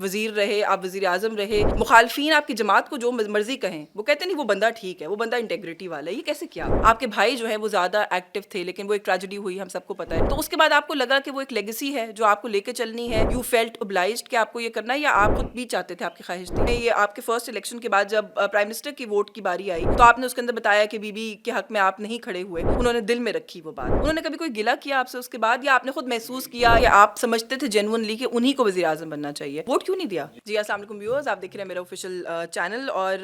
وزیر رہے, آپ وزیر اعظم رہے, مخالفین آپ کی جماعت کو جو مرضی کہیں, وہ کہتے نہیں وہ بندہ ٹھیک ہے, وہ بندہ انٹیگریٹی والا ہے. یہ کیسے کیا؟ آپ کے بھائی جو ہے وہ زیادہ ایکٹیو تھے, لیکن وہ ایک ٹریجڈی ہوئی, ہم سب کو پتا ہے. تو اس کے بعد آپ کو لگا کہ وہ ایک لیگیسی ہے جو آپ کو لے کے چلنی ہے, یو فیلٹ obliged کہ آپ کو یہ کرنا ہے, یا آپ خود بھی چاہتے تھے, آپ کی خواہش تھی؟ یہ آپ کے فرسٹ الیکشن کے بعد جب پرائم منسٹر کی ووٹ کی باری آئی تو آپ نے اس کے اندر بتایا کہ بی بی کے حق میں آپ نہیں کھڑے ہوئے, انہوں نے دل میں رکھی وہ بات. انہوں نے کبھی کوئی گلہ کیا آپ سے اس کے بعد, یا آپ نے خود محسوس کیا یا آپ سمجھتے تھے جینوئنلی کہ انہی کو وزیر اعظم بننا چاہیے, ووٹ کیوں نہیں دیا؟ جی السلام علیکم ویورز, آپ دیکھ رہے ہیں میرا آفیشیل چینل. اور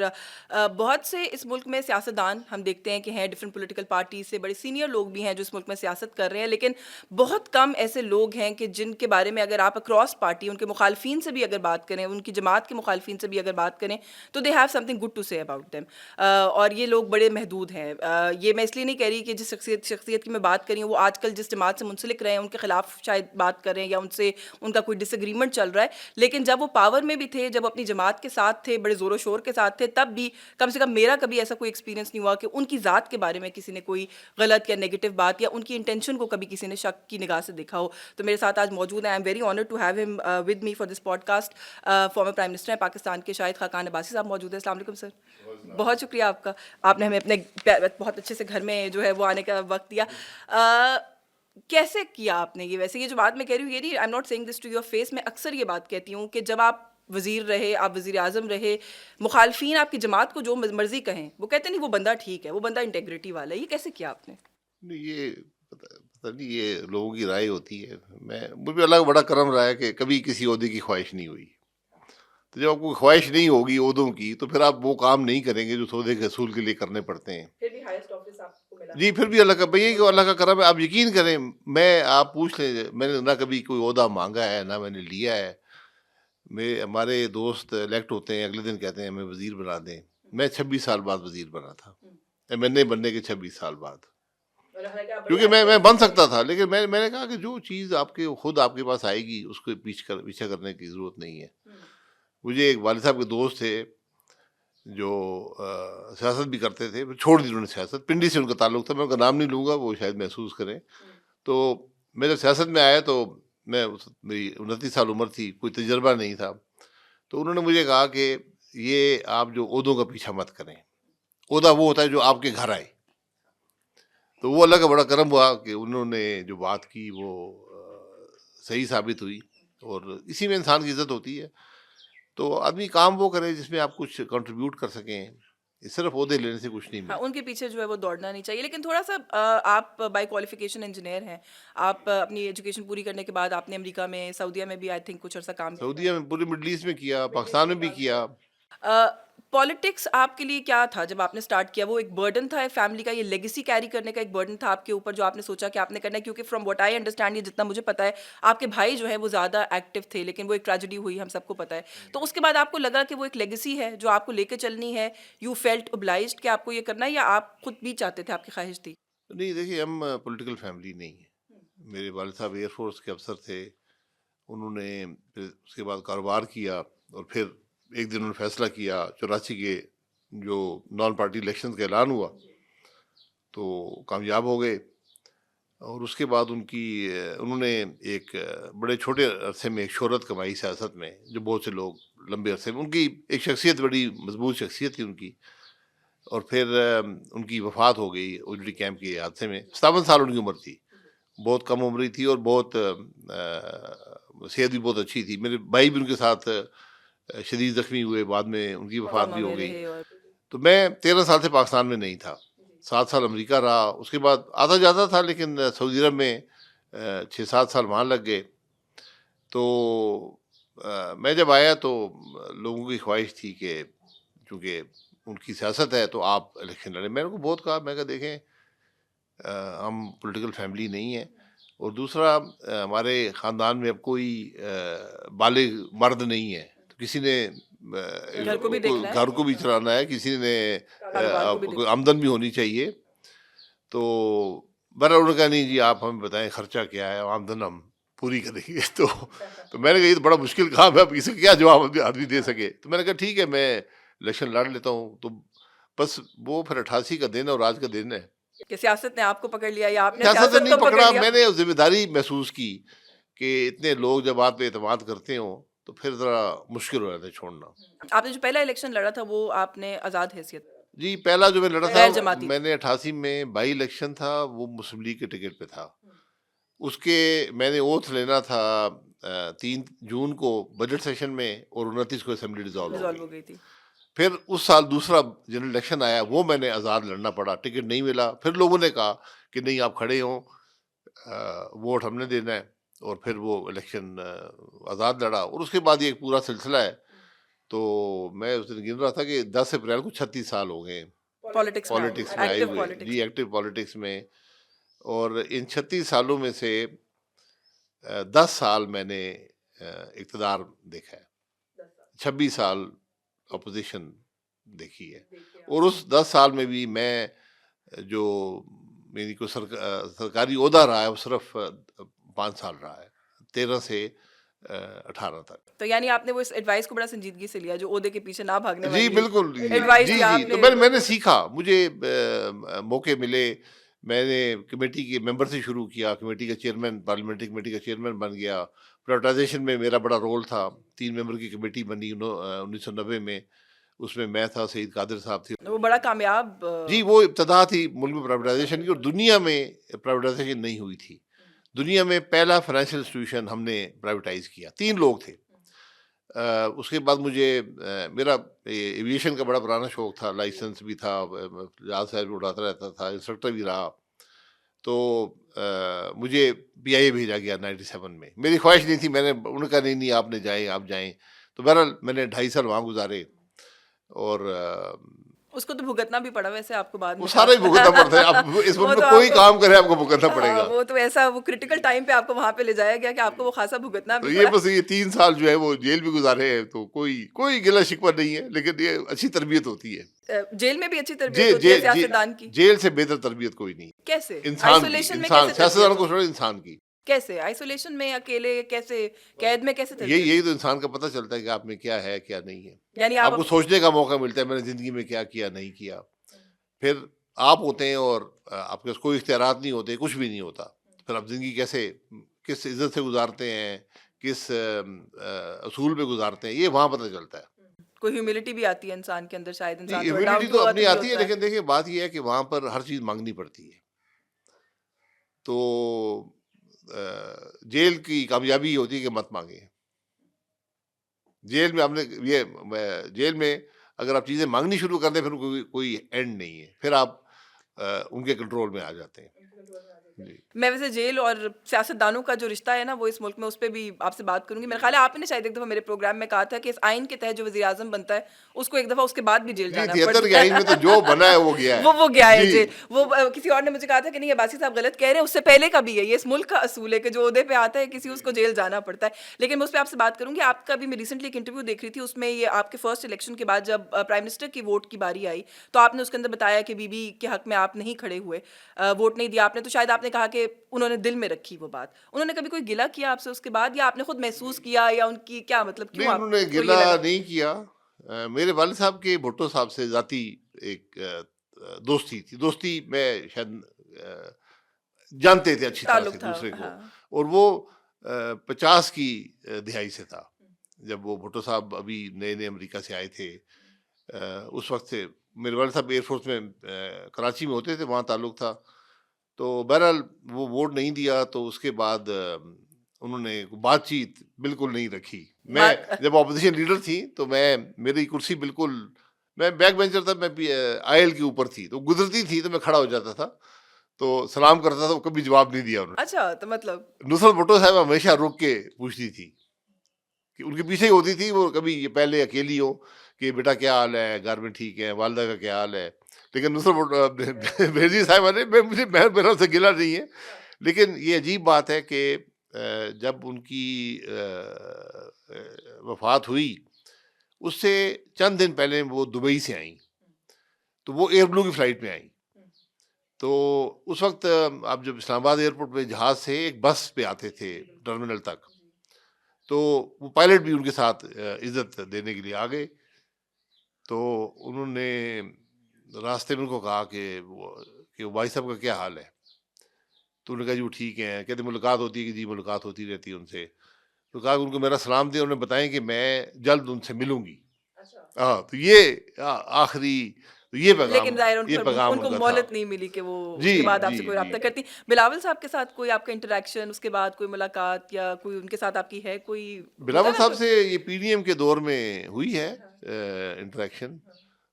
بہت سے اس ملک میں سیاستدان ہم دیکھتے ہیں کہ ہیں ڈفرینٹ پولیٹیکل پارٹی سے, بڑے سینئر لوگ بھی ہیں جو اس ملک میں سیاست کر رہے ہیں, لیکن بہت کم ایسے لوگ ہیں کہ جن کے بارے میں اگر آپ اکراس پارٹی ان کے مخالفین سے بھی اگر بات کریں, ان کی جماعت کے مخالفین سے بھی اگر بات کریں, تو they have something good to say about them. اور یہ لوگ بڑے محدود ہیں. یہ میں اس لیے نہیں کہہ رہی کہ جس شخصیت کی میں بات کر رہی ہوں وہ آج کل جس جماعت سے منسلک رہے ہیں ان کے خلاف شاید بات کر رہے ہیں یا ان کا کوئی ڈس ایگریمنٹ چل رہا ہے, لیکن جب وہ پاور میں بھی تھے, جب اپنی جماعت کے ساتھ تھے, بڑے زور و شور کے ساتھ تھے, تب بھی کم سے کم میرا کبھی ایسا کوئی ایکسپیرینس نہیں ہوا کہ ان کی ذات کے بارے میں کسی نے کوئی غلط یا نیگیٹو بات, یا ان کی انٹینشن کو کبھی کسی نے شک کی نگاہ سے دیکھا ہو. تو میرے ساتھ آج موجود ہیں, I am very honoured to have him with me for this podcast, former prime minister ہیں پاکستان کے شاہد خاقان عباسی صاحب موجود ہیں. السلام علیکم سر. بہت شکریہ آپ کا, آپ نے ہمیں اپنے بہت اچھے سے گھر میں جو ہے وہ آنے کا وقت دیا. کیسے کیا آپ نے یہ؟ ویسے یہ جو بات میں کہہ رہی ہوں, یہ نہیں, I am not saying this to your face, میں اکثر یہ بات کہتی ہوں کہ جب آپ وزیر رہے, آپ وزیر اعظم رہے, مخالفین آپ کی جماعت کو جو مرضی کہیں, وہ کہتے نہیں وہ بندہ ٹھیک ہے, وہ بندہ انٹیگریٹی والا ہے. یہ کیسے کیا آپ نے؟ یہ پتہ نہیں, یہ لوگوں کی رائے ہوتی ہے. مجھے اللہ کا بڑا کرم رہا ہے کہ کبھی کسی عہدے کی خواہش نہیں ہوئی. تو جب آپ کو خواہش نہیں ہوگی عہدوں کی, تو پھر آپ وہ کام نہیں کریں گے جو عہدے کے حصول کے لیے کرنے پڑتے ہیں. پھر بھی ہائیسٹ آفس آپ کو ملا. جی, پھر بھی اللہ کا بھئی کہ اللہ کا کرم ہے. آپ یقین کریں, آپ پوچھ لیں, میں نے نہ کبھی کوئی عہدہ مانگا ہے نہ میں نے لیا ہے. ہمارے دوست الیکٹ ہوتے ہیں, اگلے دن کہتے ہیں ہمیں وزیر بنا دیں. میں 26 سال بعد وزیر بنا تھا, ایم این اے بننے کے 26 سال بعد, کیونکہ میں بن سکتا تھا, لیکن میں نے کہا کہ جو چیز آپ کے خود آپ کے پاس آئے گی اس کو پیچھا کرنے کی ضرورت نہیں ہے. مجھے ایک والد صاحب کے دوست تھے جو سیاست بھی کرتے تھے, چھوڑ دی انہوں نے سیاست, پنڈی سے ان کا تعلق تھا, میں ان کا نام نہیں لوں گا, وہ شاید محسوس کریں. تو میں جب سیاست میں آیا تو میری 29 سال عمر تھی, کوئی تجربہ نہیں تھا. تو انہوں نے مجھے کہا کہ یہ آپ جو عہدوں کا پیچھا مت کریں, عہدہ وہ ہوتا ہے جو آپ کے گھر آئے. تو وہ اللہ کا بڑا کرم ہوا کہ انہوں نے جو بات کی وہ صحیح ثابت ہوئی, اور اسی میں انسان کی عزت ہوتی ہے. تو آدمی کام وہ کرے جس میں آپ کچھ کنٹریبیوٹ کر سکیں, صرف عہدے لینے سے کچھ نہیں ہاں, ملتا. ان کے پیچھے جو ہے وہ دوڑنا نہیں چاہیے. لیکن تھوڑا سا آپ بائی کوالیفیکیشن انجینئر ہیں, آپ اپنی ایجوکیشن پوری کرنے کے بعد آپ نے امریکہ میں, سعودیہ میں بھی آئی تھنک کچھ عرصہ کام سعودیہ میں, پورے مڈل ایسٹ میں کیا, پاکستان میں بھی کیا. پالیٹکس آپ کے لیے کیا تھا جب آپ نے سٹارٹ کیا؟ وہ ایک برڈن تھا فیملی کا, یہ لیگیسی کیری کرنے کا ایک برڈن تھا آپ کے اوپر جو آپ نے سوچا کہ آپ نے کرنا ہے؟ کیونکہ فرام واٹ آئی انڈرسٹینڈ, یہ جتنا مجھے پتا ہے, آپ کے بھائی جو ہے وہ زیادہ ایکٹیو تھے, لیکن وہ ایک ٹریجڈی ہوئی, ہم سب کو پتا ہے. تو اس کے بعد آپ کو لگا کہ وہ ایک لیگیسی ہے جو آپ کو لے کے چلنی ہے, یو فیلٹ obliged کہ آپ کو یہ کرنا ہے, یا آپ خود بھی چاہتے تھے, آپ کی خواہش تھی؟ نہیں دیکھیے, ہم پولیٹیکل فیملی نہیں ہیں. میرے والد صاحب ایئر فورس کے افسر تھے, انہوں نے پھر اس کے بعد کاروبار کیا, اور پھر ایک دن انہوں نے فیصلہ کیا 84 کے جو نان پارٹی الیکشن کا اعلان ہوا تو کامیاب ہو گئے. اور اس کے بعد انہوں نے ایک بڑے چھوٹے عرصے میں ایک شہرت کمائی سیاست میں, جو بہت سے لوگ لمبے عرصے میں, ان کی ایک شخصیت, بڑی مضبوط شخصیت تھی ان کی. اور پھر ان کی وفات ہو گئی اجڑی کیمپ کے حادثے میں. 57 سال ان کی عمر تھی, بہت کم عمری تھی, اور بہت صحت بھی بہت اچھی تھی. میرے بھائی بھی ان کے ساتھ شدید زخمی ہوئے, بعد میں ان کی وفات بھی ہو گئی. تو میں 13 سال سے پاکستان میں نہیں تھا, 7 سال امریکہ رہا. اس کے بعد آتا جاتا تھا, لیکن سعودی عرب میں 6-7 سال وہاں لگ گئے. تو میں جب آیا تو لوگوں کی خواہش تھی کہ چونکہ ان کی سیاست ہے تو آپ الیکشن لڑیں. میں نے کو بہت کہا, میں کہا دیکھیں ہم پولیٹیکل فیملی نہیں ہیں, اور دوسرا ہمارے خاندان میں اب کوئی بالغ مرد نہیں ہے, تو کسی نے گھر کو بھی چلانا ہے, کسی نے آمدن بھی ہونی چاہیے. تو برا انہوں نے کہا نہیں جی آپ ہمیں بتائیں خرچہ کیا ہے, آمدن ہم پوری کریں گے. تو میں نے کہا یہ تو بڑا مشکل کام ہے, اب اسے کیا جواب آدمی دے سکے. تو میں نے کہا ٹھیک ہے میں الیکشن لڑ لیتا ہوں. تو بس وہ پھر 88 کا دن اور آج کا دن ہے. کہ سیاست نے آپ کو پکڑ لیا یا آپ نے سیاست سیاست نہیں کو پکڑ پکڑا, لیا؟ میں نے ذمہ داری محسوس کی کہ اتنے لوگ جب آپ پہ اعتماد کرتے ہوں تو پھر ذرا مشکل ہو جاتا ہے چھوڑنا. آپ نے جو پہلا الیکشن لڑا تھا وہ آپ نے آزاد حیثیت جی پہلا جو میں لڑا تھا غیر جماعتی میں نے 88 میں بائی الیکشن تھا, وہ مسلم لیگ کے ٹکٹ پہ تھا. اس کے میں نے اوتھ لینا تھا 3 جون کو بجٹ سیشن میں, اور 29 کو اسمبلی ڈیزالو ہو ڈیزالو گئی. ہو گئی تھی. پھر اس سال دوسرا جنرل الیکشن آیا, وہ میں نے آزاد لڑنا پڑا, ٹکٹ نہیں ملا. پھر لوگوں نے کہا کہ نہیں آپ کھڑے ہوں, ووٹ ہم نے دینا ہے, اور پھر وہ الیکشن آزاد لڑا. اور اس کے بعد یہ ایک پورا سلسلہ ہے. تو میں اس دن گن رہا تھا کہ 10 اپریل کو 36 سال ہو گئے پالیٹکس میں پالیٹکس میں آئے ایکٹیو ہوئے, پالیٹکس. جی ایکٹیو پالیٹکس میں. اور ان 36 سالوں میں سے 10 سال میں نے اقتدار دیکھا ہے, 26 سال اپوزیشن دیکھی ہے. اور اس 10 سال میں بھی میں جو میری کوئی سرکاری عہدہ رہا ہے وہ صرف 5 سال رہا ہے, 13 سے 18 تک. تو یعنی آپ نے وہ اس ایڈوائس کو بڑا سنجیدگی سے لیا جو عہدے کے پیچھے نہ بھاگنے جی والی بالکل, ایڈوائس جی دی آپ جی. نے. تو میں نے سیکھا, مجھے موقع ملے, میں نے کمیٹی کے ممبر سے شروع کیا, کمیٹی کا چیئرمین, پارلیمنٹری کمیٹی کا چیئرمین بن گیا. پرائیویٹائزیشن میں میرا بڑا رول تھا, 3 ممبر کی کمیٹی بنی 1990 میں, اس میں تھا, سعید قادر صاحب تھے. وہ بڑا کامیاب جی وہ ابتدا تھی ملک میں پرائیویٹائزیشن کی, اور دنیا میں پرائیویٹائزیشن نہیں ہوئی تھی. دنیا میں پہلا فائنینشیل انسٹیٹیوشن ہم نے پرائیویٹائز کیا, 3 لوگ تھے. اس کے بعد مجھے میرا ایویشن کا بڑا پرانا شوق تھا, لائسنس بھی تھا, جہاز صاحب بھی اڑاتا رہتا تھا, انسٹرکٹر بھی رہا. تو مجھے پی آئی اے بھیجا گیا 97 میں. میری خواہش نہیں تھی, میں نے ان کا نہیں آپ نے جائیں, آپ جائیں. تو بہرحال میں نے 2.5 سال وہاں گزارے, اور اس کو تو بھگتنا بھی پڑا ویسے آپ کو بعد میں. وہ سارا ہی بھگتنا پڑتا ہے. اب اس ملک میں کوئی کام کرے آپ کو بھگتنا پڑے گا. وہ تو ایسا وہ کریٹیکل ٹائم پہ آپ کو وہاں پہ لے جایا گیا کہ آپ کو وہ خاصا بھگتنا تو بھی یہ پڑا. بس یہ 3 سال جو ہے وہ جیل بھی گزارے ہیں, تو کوئی گلا شکوہ نہیں ہے, لیکن یہ اچھی تربیت ہوتی ہے. جیل میں بھی اچھی تربیت ہوتی ہے سیاستدان کی. جیل سے بہتر تربیت کوئی نہیں. کیسے انسان کی, آئسولیشن میں انسان کیسے سیاستدان کو تربیت چھوڑے, انسان کی. کیسے آئسولیشن میں اکیلے کیسے قید میں کیسے تربیت. یہی تو انسان کا پتہ چلتا ہے کہ آپ میں کیا ہے کیا نہیں ہے. یعنی آپ کو سوچنے کا موقع ملتا ہے میں نے زندگی میں کیا کیا نہیں کیا. پھر آپ ہوتے ہیں اور آپ کے پاس کوئی اختیارات نہیں ہوتے, کچھ بھی نہیں ہوتا. پھر آپ زندگی کس عزت سے گزارتے ہیں, کس اصول پہ گزارتے ہیں, یہ وہاں پتہ چلتا ہے. کوئی ہیوملٹی بھی آتی ہے انسان کے اندر, شاید جی انسان تھوڑا ہیومینٹی ڈاؤن تو ٹو ارتھ اپنی بھی آتی ہے, ہوتا ہے. لیکن دیکھیں بات یہ ہے کہ وہاں پر ہر چیز مانگنی پڑتی ہے. تو جیل کی کامیابی یہ ہوتی ہے کہ مت مانگیں. جیل میں جیل میں اگر آپ چیزیں مانگنی شروع کر دیں, پھر کوئی اینڈ نہیں ہے, پھر آپ ان کے کنٹرول میں آ جاتے ہیں. جی میں ویسے جیل اور سیاستدانوں کا جو رشتہ ہے نا وہ اس ملک میں, اس پہ بھی آپ سے بات کروں گی. میرا خیال ہے آپ نے شاید ایک دفعہ میرے پروگرام میں کہا تھا کہ اس آئین کے تحت جو وزیر اعظم بنتا ہے اس کو ایک دفعہ اس کے بعد بھی جیل جی جانا 73 کے پڑتا آئین میں تو جو بنا ہے وہ گیا ہے. وہ گیا ہے جی جیل. وہ کسی اور نے مجھے کہا تھا کہ نہیں عباسی صاحب غلط کہہ رہے ہیں, اس سے پہلے کا بھی ہے, یہ اس ملک کا اصول ہے کہ جو عہدے پہ آتا ہے کسی اس کو جیل جانا پڑتا ہے. لیکن میں اس پہ آپ سے بات کروں گی. آپ کا بھی میں ریسنٹلی ایک انٹرویو دیکھ رہی تھی, اس میں یہ آپ کے فرسٹ الیکشن کے بعد جب پرائم منسٹر کی ووٹ کی باری آئی تو آپ نے اس کے اندر بتایا کہ بی بی کے حق میں آپ نہیں کھڑے ہوئے, ووٹ نہیں دیا آپ نے. تو شاید آپ نے کہا کہ انہوں نے دل میں رکھی وہ بات. انہوں نے کبھی کوئی گلہ کیا آپ سے اس کے بعد, یا آپ نے خود محسوس کیا, یا ان کی کیا مطلب کیوں نہیں, آپ انہوں نے کو یہ گلہ لگا؟ نہیں کیا. میرے والد صاحب کے بھٹو صاحب سے ذاتی ایک دوستی تھی. دوستی میں شاید جانتے تھے اچھی طرح سے تعلق تھا, دوسرے کو. ہاں. اور وہ 50 کی دہائی سے تھا, جب وہ بھٹو صاحب ابھی نئے نئے امریکہ سے آئے تھے. اس وقت سے میرے والد صاحب ایئر فورس میں کراچی میں ہوتے تھے, وہاں تعلق تھا. تو بہرحال وہ ووٹ نہیں دیا, تو اس کے بعد انہوں نے بات چیت بالکل نہیں رکھی. میں جب اپوزیشن لیڈر تھی تو میری کرسی بالکل, میں بیک بینچر تھا, میں آئل کے اوپر تھی, تو گزرتی تھی تو میں کھڑا ہو جاتا تھا, تو سلام کرتا تھا, وہ کبھی جواب نہیں دیا انہوں نے. اچھا, تو مطلب نصرت بھٹو صاحب ہمیشہ رک کے پوچھتی تھی, کہ ان کے پیچھے ہی ہوتی تھی, وہ کبھی یہ پہلے اکیلی ہو کہ بیٹا کیا حال ہے, گھر میں ٹھیک ہے, والدہ کا کیا حال ہے. لیکن نصرت بھیجی صاحب نے میرا سے گلا نہیں ہے. لیکن یہ عجیب بات ہے کہ جب ان کی وفات ہوئی, اس سے چند دن پہلے وہ دبئی سے آئیں, تو وہ ایئر بلو کی فلائٹ میں آئیں. تو اس وقت آپ جب اسلام آباد ایئرپورٹ پہ جہاز سے ایک بس پہ آتے تھے ٹرمینل تک, تو وہ پائلٹ بھی ان کے ساتھ عزت دینے کے لیے آ گئے. تو انہوں نے راستے میں ان کو کہا کہ بھائی صاحب کا کیا حال ہے. تو انہوں نے کہا جی وہ ٹھیک ہیں. کہتے ملاقات ہوتی ہے, کہ جی ملاقات ہوتی رہتی ہے ان سے. تو کہا کہ ان کو میرا سلام دیں، انہیں بتائیں کہ میں جلد ان سے ملوں گی. ہاں تو یہ آخری یہ لیکن ظاہر یہ پیغام ان کو ان کا تھا. مہلت نہیں ملی کہ وہ اس جی کے بعد آپ جی سے کوئی جی. رابطہ کرتی. بلاول صاحب کے ساتھ کوئی آپ کا انٹریکشن، اس کے بعد کوئی ملاقات یا کوئی ان کے ساتھ آپ کی ہے، کوئی ہوتا ہے بلاول نا صاحب کوئی؟ سے یہ پی ڈی ایم کے دور میں ہوئی ہے انٹریکشن،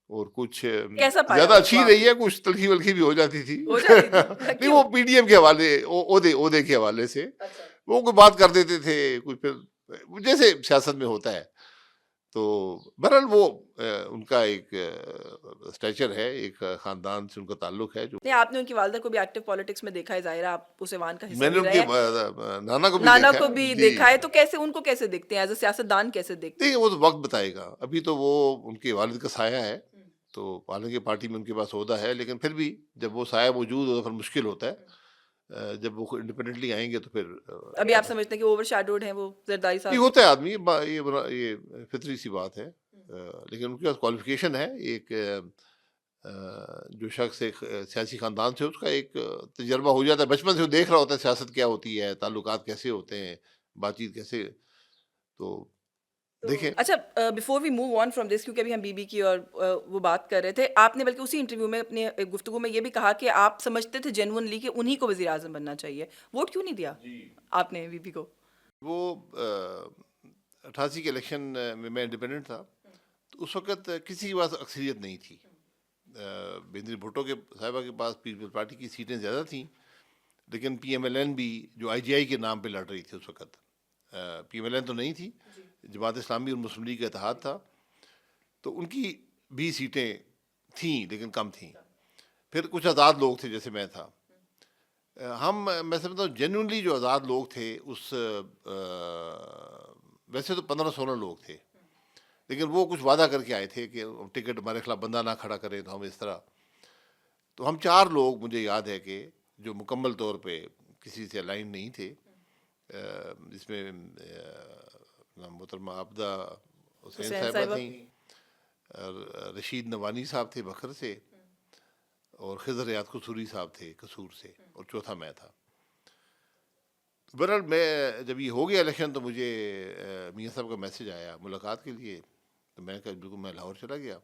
اور کچھ کیسا پایا زیادہ ان کو اچھی آپ رہی نے؟ ہے، کچھ تلخی ولخی بھی ہو جاتی تھی. ہو جاتی تھی نہیں کیوں؟ وہ پی ڈی ایم کے حوالے، عہدے کے حوالے سے وہ کوئی بات کر دیتے تھے، کچھ پھر جیسے سیاست میں ہوتا ہے. تو بہرحال وہ ان کا ایک اسٹیچر ہے، ایک خاندان سے ان کا تعلق ہے جو. نہیں، آپ نے ان کی والدہ کو بھی ایکٹیو پالیٹکس میں دیکھا ہے، ظاہر ہے آپ اس ایوان کا حصہ میں نے بھی ان رہے کے ہیں. نانا کو بھی نانا دیکھا کو ہے بھی جی. دیکھا ہے، تو کیسے ان کو کیسے دیکھتے ہیں ایز اے سیاستدان، کیسے دیکھتے ہیں؟ دیکھیے وہ تو وقت بتائے گا، ابھی تو وہ ان کے والد کا سایہ ہے، تو حالانکہ پارٹی میں ان کے پاس عہدہ ہے، لیکن پھر بھی جب وہ سایہ موجود ہو تو پھر مشکل ہوتا ہے. جب وہ انڈیپینڈنٹلی آئیں گے تو پھر ابھی آپ سمجھتے ہیں کہ اوور شیڈوڈ ہیں وہ زرداری یہ صاحب؟ ہوتا ہے آدمی، یہ فطری سی بات ہے. لیکن ان کے پاس کوالیفیکیشن ہے. ایک جو شخص ایک سیاسی خاندان سے، اس کا ایک تجربہ ہو جاتا ہے، بچپن سے وہ دیکھ رہا ہوتا ہے سیاست کیا ہوتی ہے، تعلقات کیسے ہوتے ہیں، بات چیت کیسے. تو دیکھیں. اچھا، before we move on from this, کیونکہ ابھی ہم بی بی کی اور وہ بات کر رہے تھے، آپ نے بلکہ اسی انٹرویو میں اپنی گفتگو میں یہ بھی کہا کہ آپ سمجھتے تھے جینونلی کہ انہی کو وزیر اعظم بننا چاہیے. ووٹ کیوں نہیں دیا آپ نے بی بی کو؟ وہ 88 کے الیکشن میں انڈیپینڈنٹ تھا، تو اس وقت کسی کے پاس اکثریت نہیں تھی. بینظیر بھٹو کے صاحبہ کے پاس پیپلز پارٹی کی سیٹیں زیادہ تھیں، لیکن پی ایم ایل این بھی جو آئی جی آئی کے نام پہ لڑ رہی تھی اس وقت، پی ایم ایل این تو نہیں تھی، جماعت اسلامی اور مسلم لیگ کا اتحاد تھا، تو ان کی بھی سیٹیں تھیں لیکن کم تھیں. پھر کچھ آزاد لوگ تھے جیسے میں تھا. میں سمجھتا ہوں جینونلی جو آزاد لوگ تھے اس ویسے تو 15-16 لوگ تھے، لیکن وہ کچھ وعدہ کر کے آئے تھے کہ ٹکٹ ہمارے خلاف بندہ نہ کھڑا کرے تو ہم اس طرح. تو ہم 4 لوگ مجھے یاد ہے کہ جو مکمل طور پہ کسی سے الائن نہیں تھے، جس میں محترمہ عابدہ حسین حسین صاحبہ صاحبہ. تھیں، رشید نوانی صاحب تھے بکھر سے، اور خضر ریاض قصوری صاحب تھے قصور سے، اور چوتھا میں تھا. بہرحال میں جب یہ ہو گیا الیکشن تو مجھے میاں صاحب کا میسج آیا ملاقات کے لیے، تو میں نے کہا بالکل میں لاہور چلا گیا.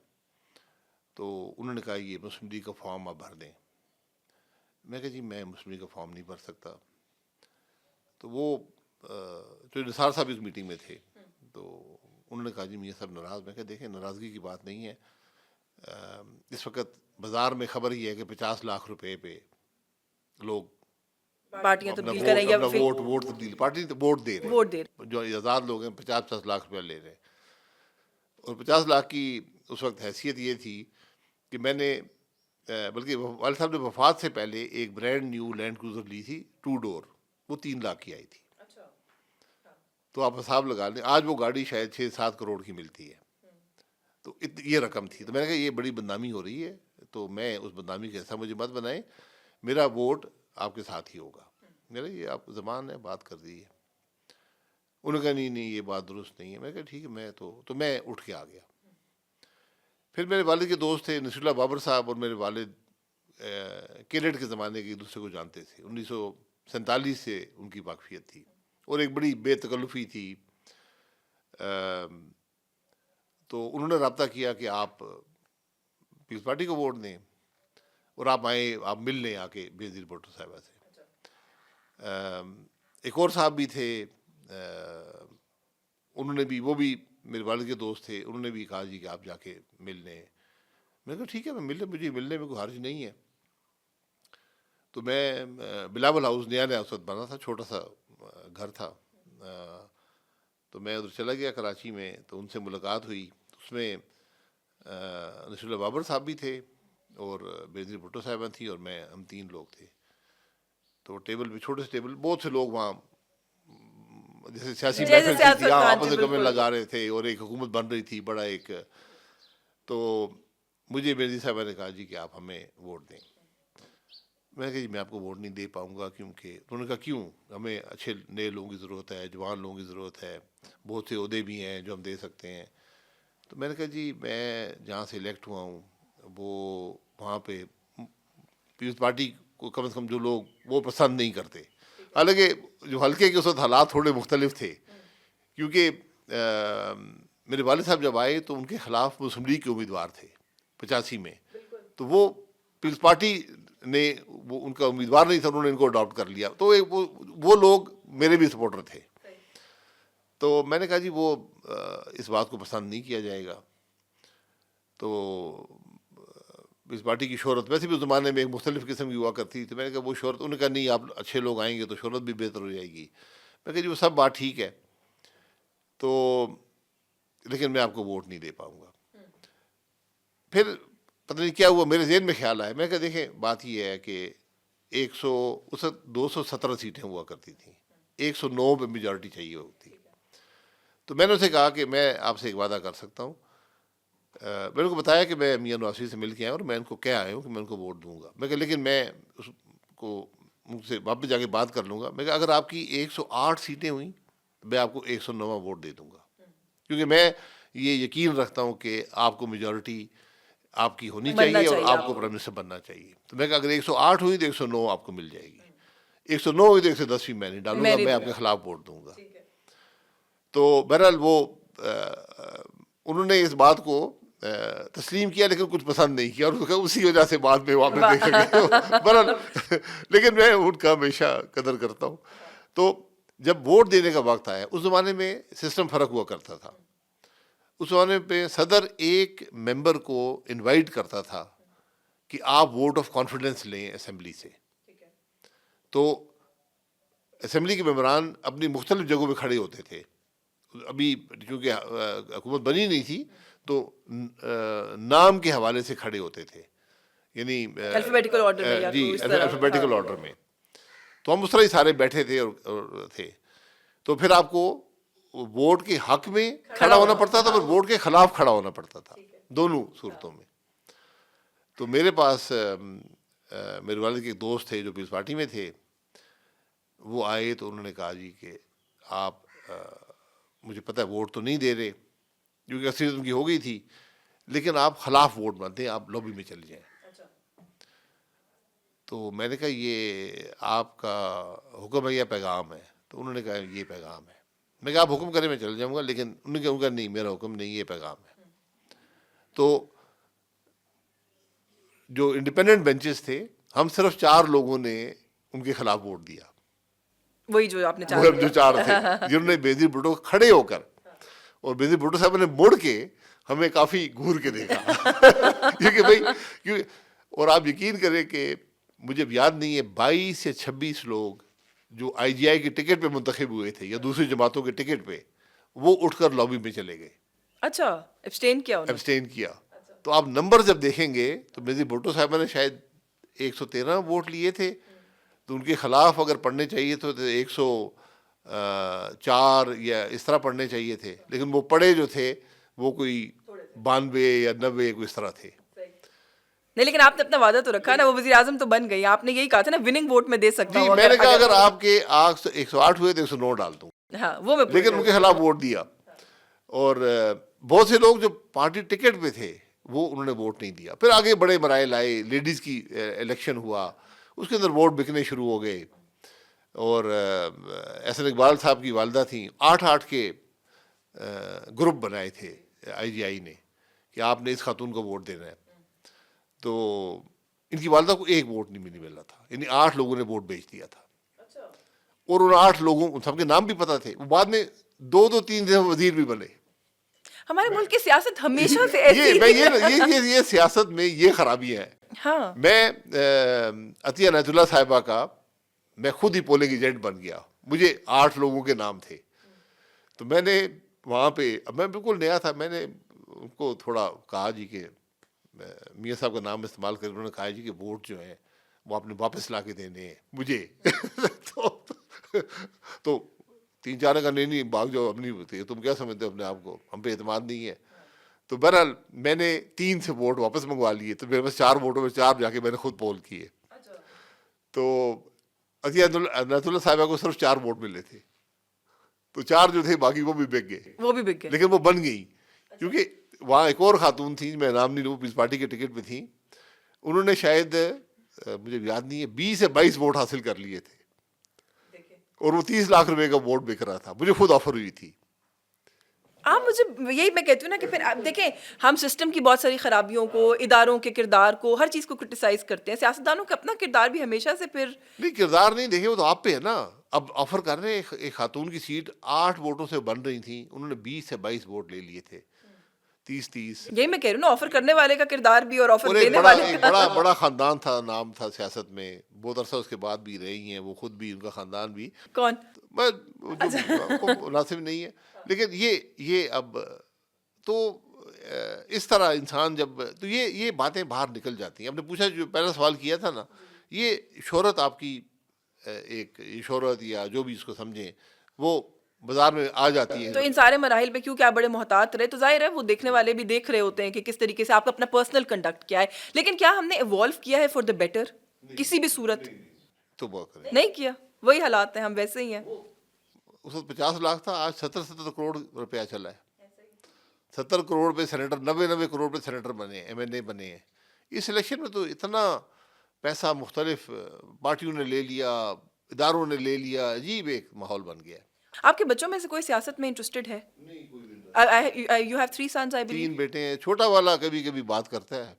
تو انہوں نے کہا یہ مسلم لیگ کا فارم آپ بھر دیں. میں کہا جی میں مسلم لیگ کا فارم نہیں بھر سکتا. تو وہ جو نثار صاحب اس میٹنگ میں تھے، تو انہوں نے کہا جی میاں صاحب ناراض. میں کہا دیکھیں ناراضگی کی بات نہیں ہے، اس وقت بازار میں خبر یہ ہے کہ 50 لاکھ روپے پہ لوگ پارٹیاں اپنا تبدیل ووٹ کریں یا اپنا پھر ووٹ تبدیل، پارٹی تو ووٹ دے رہے ووٹ دے ہیں، جو آزاد لوگ ہیں 50-50 لاکھ روپیہ لے رہے ہیں. اور 50 لاکھ کی اس وقت حیثیت یہ تھی کہ میں نے بلکہ والد صاحب نے وفات سے پہلے ایک برانڈ نیو لینڈ کروزر لی تھی 2 ڈور، وہ 3 لاکھ کی آئی تھی. تو آپ حساب لگا لیں آج وہ گاڑی شاید 6-7 کروڑ کی ملتی ہے. تو یہ رقم تھی. تو میں نے کہا یہ بڑی بدنامی ہو رہی ہے، تو میں اس بدنامی کا حصہ مجھے مت بنائیں، میرا ووٹ آپ کے ساتھ ہی ہوگا. میرا یہ آپ زبان ہے بات کر دی ہے. انہوں نے کہا نہیں یہ بات درست نہیں ہے. میں نے کہا ٹھیک ہے میں تو میں اٹھ کے آ گیا. پھر میرے والد کے دوست تھے نصیر اللہ بابر صاحب، اور میرے والد کیڈٹ کے زمانے کے ایک دوسرے کو جانتے تھے، 1947 سے ان کی واقفیت تھی، اور ایک بڑی بے تکلفی تھی. تو انہوں نے رابطہ کیا کہ آپ پیپلز پارٹی کو ووٹ دیں، اور آپ آئیں، آپ مل لیں آ کے بینظیر بھٹو صاحبہ سے. ایک اور صاحب بھی تھے، انہوں نے بھی، وہ بھی میرے والد کے دوست تھے، انہوں نے بھی کہا جی کہ آپ جا کے مل لیں. میں نے کہا ٹھیک ہے میں مجھے ملنے میں کوئی حرج نہیں ہے. تو میں بلاول ہاؤس نیا اس وقت بنا تھا، چھوٹا سا گھر تھا، تو میں ادھر چلا گیا کراچی میں. تو ان سے ملاقات ہوئی، اس میں نصیر اللہ بابر صاحب بھی تھے، اور بینظیر بھٹو صاحبہ تھیں، اور میں، ہم 3 لوگ تھے. تو ٹیبل پہ، چھوٹے سے ٹیبل، بہت سے لوگ وہاں جیسے سیاسی جیسے محفل تھی سیاست یہاں دان آپس تھے، میں کمرے بالکل. لگا رہے تھے، اور ایک حکومت بن رہی تھی بڑا ایک. تو مجھے بینظیر صاحبہ نے کہا جی کہ آپ ہمیں ووٹ دیں. میں نے کہا جی میں آپ کو ووٹ نہیں دے پاؤں گا، کیونکہ انہوں نے کہا کیوں؟ ہمیں اچھے نئے لوگوں کی ضرورت ہے، جوان لوگوں کی ضرورت ہے، بہت سے عہدے بھی ہیں جو ہم دے سکتے ہیں. تو میں نے کہا جی میں جہاں سے الیکٹ ہوا ہوں وہ وہاں پہ پیپلز پارٹی کو کم از کم جو لوگ وہ پسند نہیں کرتے. حالانکہ جو حلقے کے اس وقت حالات تھوڑے مختلف تھے، کیونکہ میرے والد صاحب جب آئے تو ان کے خلاف مسلم لیگ کے امیدوار تھے 85 میں، تو وہ پیپلز پارٹی نے وہ ان کا امیدوار نہیں تھا، انہوں نے ان کو اڈاپٹ کر لیا، تو وہ لوگ میرے بھی سپورٹر تھے. تو میں نے کہا جی وہ اس بات کو پسند نہیں کیا جائے گا. تو اس پارٹی کی شہرت ویسے بھی اس زمانے میں ایک مختلف قسم کی ہوا کرتی، تو میں نے کہا وہ شہرت، انہوں نے کہا نہیں آپ اچھے لوگ آئیں گے تو شہرت بھی بہتر ہو جائے گی. میں کہا جی وہ سب بات ٹھیک ہے، تو لیکن میں آپ کو ووٹ نہیں دے پاؤں گا. پھر پتہ نہیں کیا ہوا، میرے ذہن میں خیال آیا، میں کہا دیکھیں بات یہ ہے کہ 217 سیٹیں ہوا کرتی تھیں، 109 پہ میجورٹی چاہیے ہوتی. تو میں نے اسے کہا کہ میں آپ سے ایک وعدہ کر سکتا ہوں، میں نے کو بتایا کہ میں میاں نواز شریف سے مل کے آیا اور میں ان کو کہہ آیا ہوں کہ میں ان کو ووٹ دوں گا. میں کہا لیکن میں اس کو ان سے واپس جا کے بات کر لوں گا. میں کہا اگر آپ کی 108 سیٹیں ہوئیں میں آپ کو 109 ووٹ دے دوں گا، کیونکہ میں یہ یقین رکھتا ہوں کہ آپ کو میجورٹی آپ کی ہونی چاہیے اور آپ کو پرائم منسٹر بننا چاہیے. تو میں کہا اگر 108 ہوئی تو 109 آپ کو مل جائے گی، 109 ہوئی تو 110 بھی میں نہیں ڈالوں گا، میں آپ کے خلاف ووٹ دوں گا. تو بہرحال وہ انہوں نے اس بات کو تسلیم کیا لیکن کچھ پسند نہیں کیا، اور اسی وجہ سے بعد میں واپس دیکھا گیا. بہرحال لیکن میں ان کا ہمیشہ قدر کرتا ہوں. تو جب ووٹ دینے کا وقت آیا، اس زمانے میں سسٹم فرق ہوا کرتا تھا. اس زمانے پہ صدر ایک ممبر کو انوائٹ کرتا تھا کہ آپ ووٹ آف کانفیڈنس لیں اسمبلی سے. تو اسمبلی کے ممبران اپنی مختلف جگہوں پہ کھڑے ہوتے تھے. ابھی کیونکہ حکومت بنی نہیں تھی تو نام کے حوالے سے کھڑے ہوتے تھے، یعنی الفابیٹیکل آرڈر میں، جی الفابیٹیکل آرڈر میں. تو ہم اس طرح ہی سارے بیٹھے تھے اور تھے. تو پھر آپ کو ووٹ کے حق میں کھڑا ہونا پڑتا تھا اور ووٹ کے خلاف کھڑا ہونا پڑتا تھا، دونوں صورتوں میں. تو میرے پاس میرے والد کے ایک دوست تھے جو پیپلز پارٹی میں تھے، وہ آئے تو انہوں نے کہا جی کہ آپ مجھے پتہ ہے ووٹ تو نہیں دے رہے کیونکہ اکثریت ان کی ہو گئی تھی، لیکن آپ خلاف ووٹ مت دیں، آپ لابی میں چلے جائیں. تو میں نے کہا یہ آپ کا حکم ہے یا پیغام ہے؟ تو انہوں نے کہا یہ پیغام ہے. میں کہا آپ حکم کریں میں چل جاؤں گا، لیکن انہوں نے کہا نہیں میرا حکم نہیں، یہ پیغام ہے. تو جو انڈیپینڈنٹ بینچز تھے، ہم صرف 4 لوگوں نے ان کے خلاف ووٹ دیا، وہی جو آپ نے جو 4 تھے جنہوں نے بینظیر بھٹو کھڑے ہو کر، اور بینظیر بھٹو صاحب نے مڑ کے ہمیں کافی گھور کے دیکھا کیونکہ بھائی اور آپ یقین کریں کہ مجھے یاد نہیں ہے 22 یا 26 لوگ جو آئی جی آئی کی ٹکٹ پہ منتخب ہوئے تھے یا دوسری جماعتوں کے ٹکٹ پہ، وہ اٹھ کر لابی میں چلے گئے. اچھا ایبسٹین کیا. تو آپ نمبر جب دیکھیں گے تو بینظیر بھٹو صاحب نے شاید 113 ووٹ لیے تھے، تو ان کے خلاف اگر پڑھنے چاہیے تو 104 یا اس طرح پڑھنے چاہیے تھے، لیکن وہ پڑھے جو تھے وہ کوئی 92 یا 90 کوئی اس طرح تھے. نہیں لیکن آپ نے اپنا وعدہ تو رکھا نا، وہ وزیر اعظم تو بن گئی، آپ نے یہی کہا تھا نا وننگ ووٹ میں دے سکتا ہوں. میں نے کہا اگر آپ کے 108 ہوئے تو 109 ڈال دوں، ہاں وہ میں لیکن ان کے خلاف ووٹ دیا. اور بہت سے لوگ جو پارٹی ٹکٹ پہ تھے وہ انہوں نے ووٹ نہیں دیا. پھر آگے بڑے مرائل آئے، لیڈیز کی الیکشن ہوا، اس کے اندر ووٹ بکنے شروع ہو گئے. اور احسن اقبال صاحب کی والدہ تھیں، 8 کے گروپ بنائے تھے آئی جی آئی نے کہ آپ نے اس خاتون کو ووٹ دینا ہے. تو ان کی والدہ کو ایک ووٹ نہیں مل رہا تھا، یعنی 8 لوگوں نے ووٹ بیچ دیا تھا. اور ان 8 لوگوں سب کے نام بھی پتہ تھے، وہ بعد میں 2-3 وزیر بھی بنے. ہمارے ملک کی سیاست ہمیشہ سے ایسی یہ سیاست میں یہ خرابیاں ہیں. ہاں میں عطیہ عنایت اللہ صاحبہ کا میں خود ہی پولنگ ایجنٹ بن گیا، مجھے 8 لوگوں کے نام تھے. تو میں نے وہاں پہ، اب میں بالکل نیا تھا، میں نے ان کو تھوڑا کہا جی کہ میاں صاحب کا نام استعمال کر کے انہوں نے کہا جی کہ ووٹ جو ہیں وہ آپ نے واپس لا کے دینے ہیں مجھے. تو 3-4 کا نہیں بھاگ جاؤ اپنی ہوتی، تم کیا سمجھتے ہو اپنے آپ کو، ہم پہ اعتماد نہیں ہے. تو بہرحال میں نے 3 سے ووٹ واپس منگوا لیے، تو میرے پاس 4 ووٹوں میں 4 جا کے میں نے خود پول کیے. تو عطیہ عنایت اللہ صاحبہ کو صرف 4 ووٹ ملے تھے، تو 4 جو تھے باقی وہ بھی بک گئے، لیکن وہ بن گئی. کیونکہ وہاں ایک اور خاتون تھیں، میں نام نہیں لوں، پیپلز پارٹی کے ٹکٹ پہ تھیں، انہوں نے شاید مجھے یاد نہیں ہے 20 یا 22 ووٹ حاصل کر لیے تھے، اور وہ 30 لاکھ روپے کا ووٹ بک رہا تھا. مجھے خود آفر ہوئی تھی آپ مجھے یہی میں کہتی ہوں نا کہ پھر آپ دیکھیں ہم سسٹم کی بہت ساری خرابیوں کو، اداروں کے کردار کو، ہر چیز کو کرٹیسائز کرتے ہیں، سیاستدانوں کا اپنا کردار بھی ہمیشہ سے پھر نہیں کردار نہیں، دیکھیں وہ تو آپ پہ ہے نا. اب آفر کر رہے ہیں ایک خاتون کی سیٹ 8 ووٹوں سے بن رہی تھیں، انہوں نے 20 سے 22 ووٹ لے لیے تھے، 30. یہی میں کہہ رہی ہوں نا، آفر کرنے والے کا کردار بھی اور آفر اور ایک دینے بڑا والے ایک کا بڑا خاندان تھا، نام تھا سیاست میں، بہت عرصہ اس کے بعد بھی رہی ہیں وہ خود بھی، ان کا خاندان بھی. کون؟ میں جو کو مناسب نہیں ہے، لیکن یہ اب تو اس طرح انسان جب تو یہ باتیں باہر نکل جاتی ہیں. آپ نے پوچھا جو پہلا سوال کیا تھا نا، یہ شہرت آپ کی ایک شہرت یا جو بھی اس کو سمجھیں وہ بازار میں آ جاتی ہے. تو ان سارے مراحل پہ کیونکہ آپ بڑے محتاط رہے تو ظاہر ہے وہ دیکھنے والے بھی دیکھ رہے ہوتے ہیں کہ کس طریقے سے آپ اپنا پرسنل کنڈکٹ کیا ہے. لیکن کیا ہم نے ایوالو کیا ہے فار دا بیٹر کسی بھی صورت؟ تو بہت کریں نہیں کیا، وہی حالات ہیں، ہم ویسے ہی ہیں. اس وقت 50 لاکھ تھا، آج 70 کروڑ روپیہ چلا ہے. 70 کروڑ پہ سینیٹر، 90 کروڑ پہ سینیٹر بنے ہیں، MLA بنے ہیں. اس الیکشن میں تو اتنا پیسہ مختلف پارٹیوں نے لے لیا، اداروں نے لے لیا، عجیب ایک ماحول بن گیا ہے. آپ کے بچوں میں سے کوئی سیاست میں انٹرسٹڈ ہے؟ You have 3 sons I believe. 3 بیٹے ہیں، چھوٹا والا کبھی کبھی بات کرتا ہے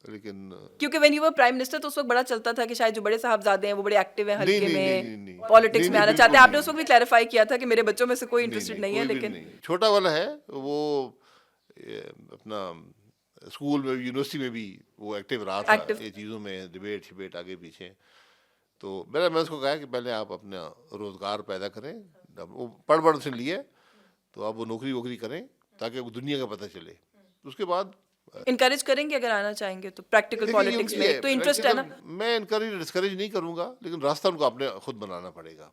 لیکن کیونکہ when you were prime minister تو اس وقت بڑا چلتا تھا کہ شاید جو بڑے صاحبزادے ہیں وہ بڑے ایکٹیو ہیں حلقے میں، پالیٹکس میں آنا چاہتے ہیں. آپ نے اس وقت بھی کلیریفائی کیا تھا کہ میرے بچوں میں سے کوئی انٹرسٹڈ نہیں ہے. لیکن چھوٹا والا ہے وہ اپنا اسکول میں یونیورسٹی میں بھی وہ ایکٹیو رہا تھا یہ چیزوں میں، ڈبیٹ شبیٹ آگے پیچھے. تو میں اس کو کہا کہ پہلے آپ اپنا روزگار پیدا کریں، وہ پڑھ سے لیے تو آپ وہ نوکری ووکری کریں تاکہ وہ دنیا کا پتہ چلے. اس کے بعد انکریج کریں گے اگر آنا چاہیں گے تو پریکٹیکل پالیٹکس میں. تو انٹرسٹ ہے نا. میں انکریج ڈسکریج نہیں کروں گا، لیکن راستہ ان کو اپنے خود بنانا پڑے گا.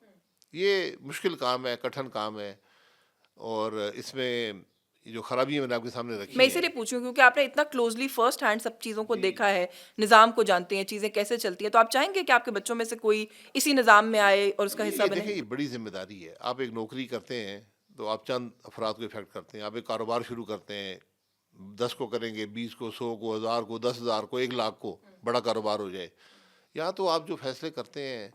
یہ مشکل کام ہے، کٹھن کام ہے، اور اس میں جو خرابیاں میں نے آپ کے سامنے رکھی میں اسی لیے پوچھوں کیونکہ آپ نے اتنا کلوزلی فرسٹ ہینڈ سب چیزوں کو دیکھا ہے، نظام کو جانتے ہیں، چیزیں کیسے چلتی ہیں. تو آپ چاہیں گے کہ آپ کے بچوں میں سے کوئی اسی نظام میں آئے اور اس کا حصہ بنے؟ دیکھیں یہ بڑی ذمہ داری ہے. آپ ایک نوکری کرتے ہیں تو آپ چند افراد کو افیکٹ کرتے ہیں. آپ ایک کاروبار شروع کرتے ہیں، 10 کو کریں گے، 20 کو، 100 کو، 1000 کو، 10,000 کو، 1 لاکھ کو، بڑا کاروبار ہو جائے. یہاں تو آپ جو فیصلے کرتے ہیں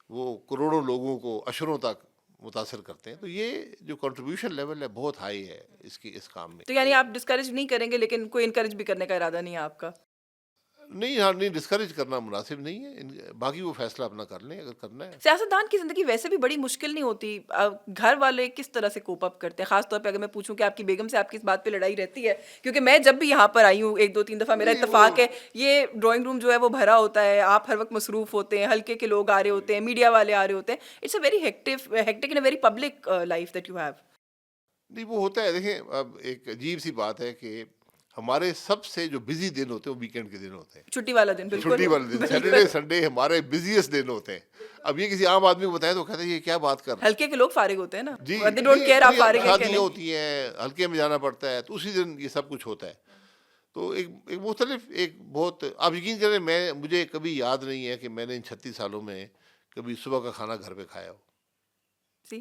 وہ کروڑوں لوگوں کو عشروں تک متاثر کرتے ہیں. تو یہ جو کنٹریبیوشن لیول ہے بہت ہائی ہے اس کام میں. تو یعنی آپ ڈسکریج نہیں کریں گے لیکن کوئی انکریج بھی کرنے کا ارادہ نہیں ہے آپ کا؟ نہیں ڈسکریج کرنا مناسب نہیں ہے، باقی وہ فیصلہ اپنا کر لیں اگر کرنا ہے. سیاستدان کی زندگی ویسے بھی بڑی مشکل نہیں ہوتی. گھر والے کس طرح سے کوپ اپ کرتے ہیں؟ خاص طور پہ اگر میں پوچھوں کہ آپ کی بیگم سے آپ کی اس بات پہ لڑائی رہتی ہے؟ کیونکہ میں جب بھی یہاں پر آئی ہوں 1-2-3 دفعہ میرا اتفاق ہے، یہ ڈرائنگ روم جو ہے وہ بھرا ہوتا ہے، آپ ہر وقت مصروف ہوتے ہیں، ہلکے کے لوگ آ رہے ہوتے ہیں، میڈیا والے آ رہے ہوتے ہیں. It's a very hectic in a very public life that you have. نہیں وہ ہوتا ہے. دیکھیں اب ایک عجیب سی بات ہے کہ ہمارے سب سے جو بزی دن ہوتے ہیں وہ ویکینڈ کے دن ہوتے ہیں، چھٹی والا دن. بالکل چھٹی والے دن، سیٹرڈے سنڈے ہمارے بزیسٹ دن ہوتے ہیں. اب یہ کسی عام آدمی کو بتائیں تو کہتے ہیں یہ کیا بات کر رہے ہیں. ہلکے کے لوگ فارغ ہوتے ہیں نا، جی they don't care آپ فارغ ہیں کہ شادیاں نہیں. ہوتی ہیں، ہلکے میں جانا پڑتا ہے، تو اسی دن یہ سب کچھ ہوتا ہے. تو ایک مختلف ایک بہت، آپ یقین کریں مجھے کبھی یاد نہیں ہے کہ میں نے ان 36 سالوں میں کبھی صبح کا کھانا گھر پہ کھایا ہو.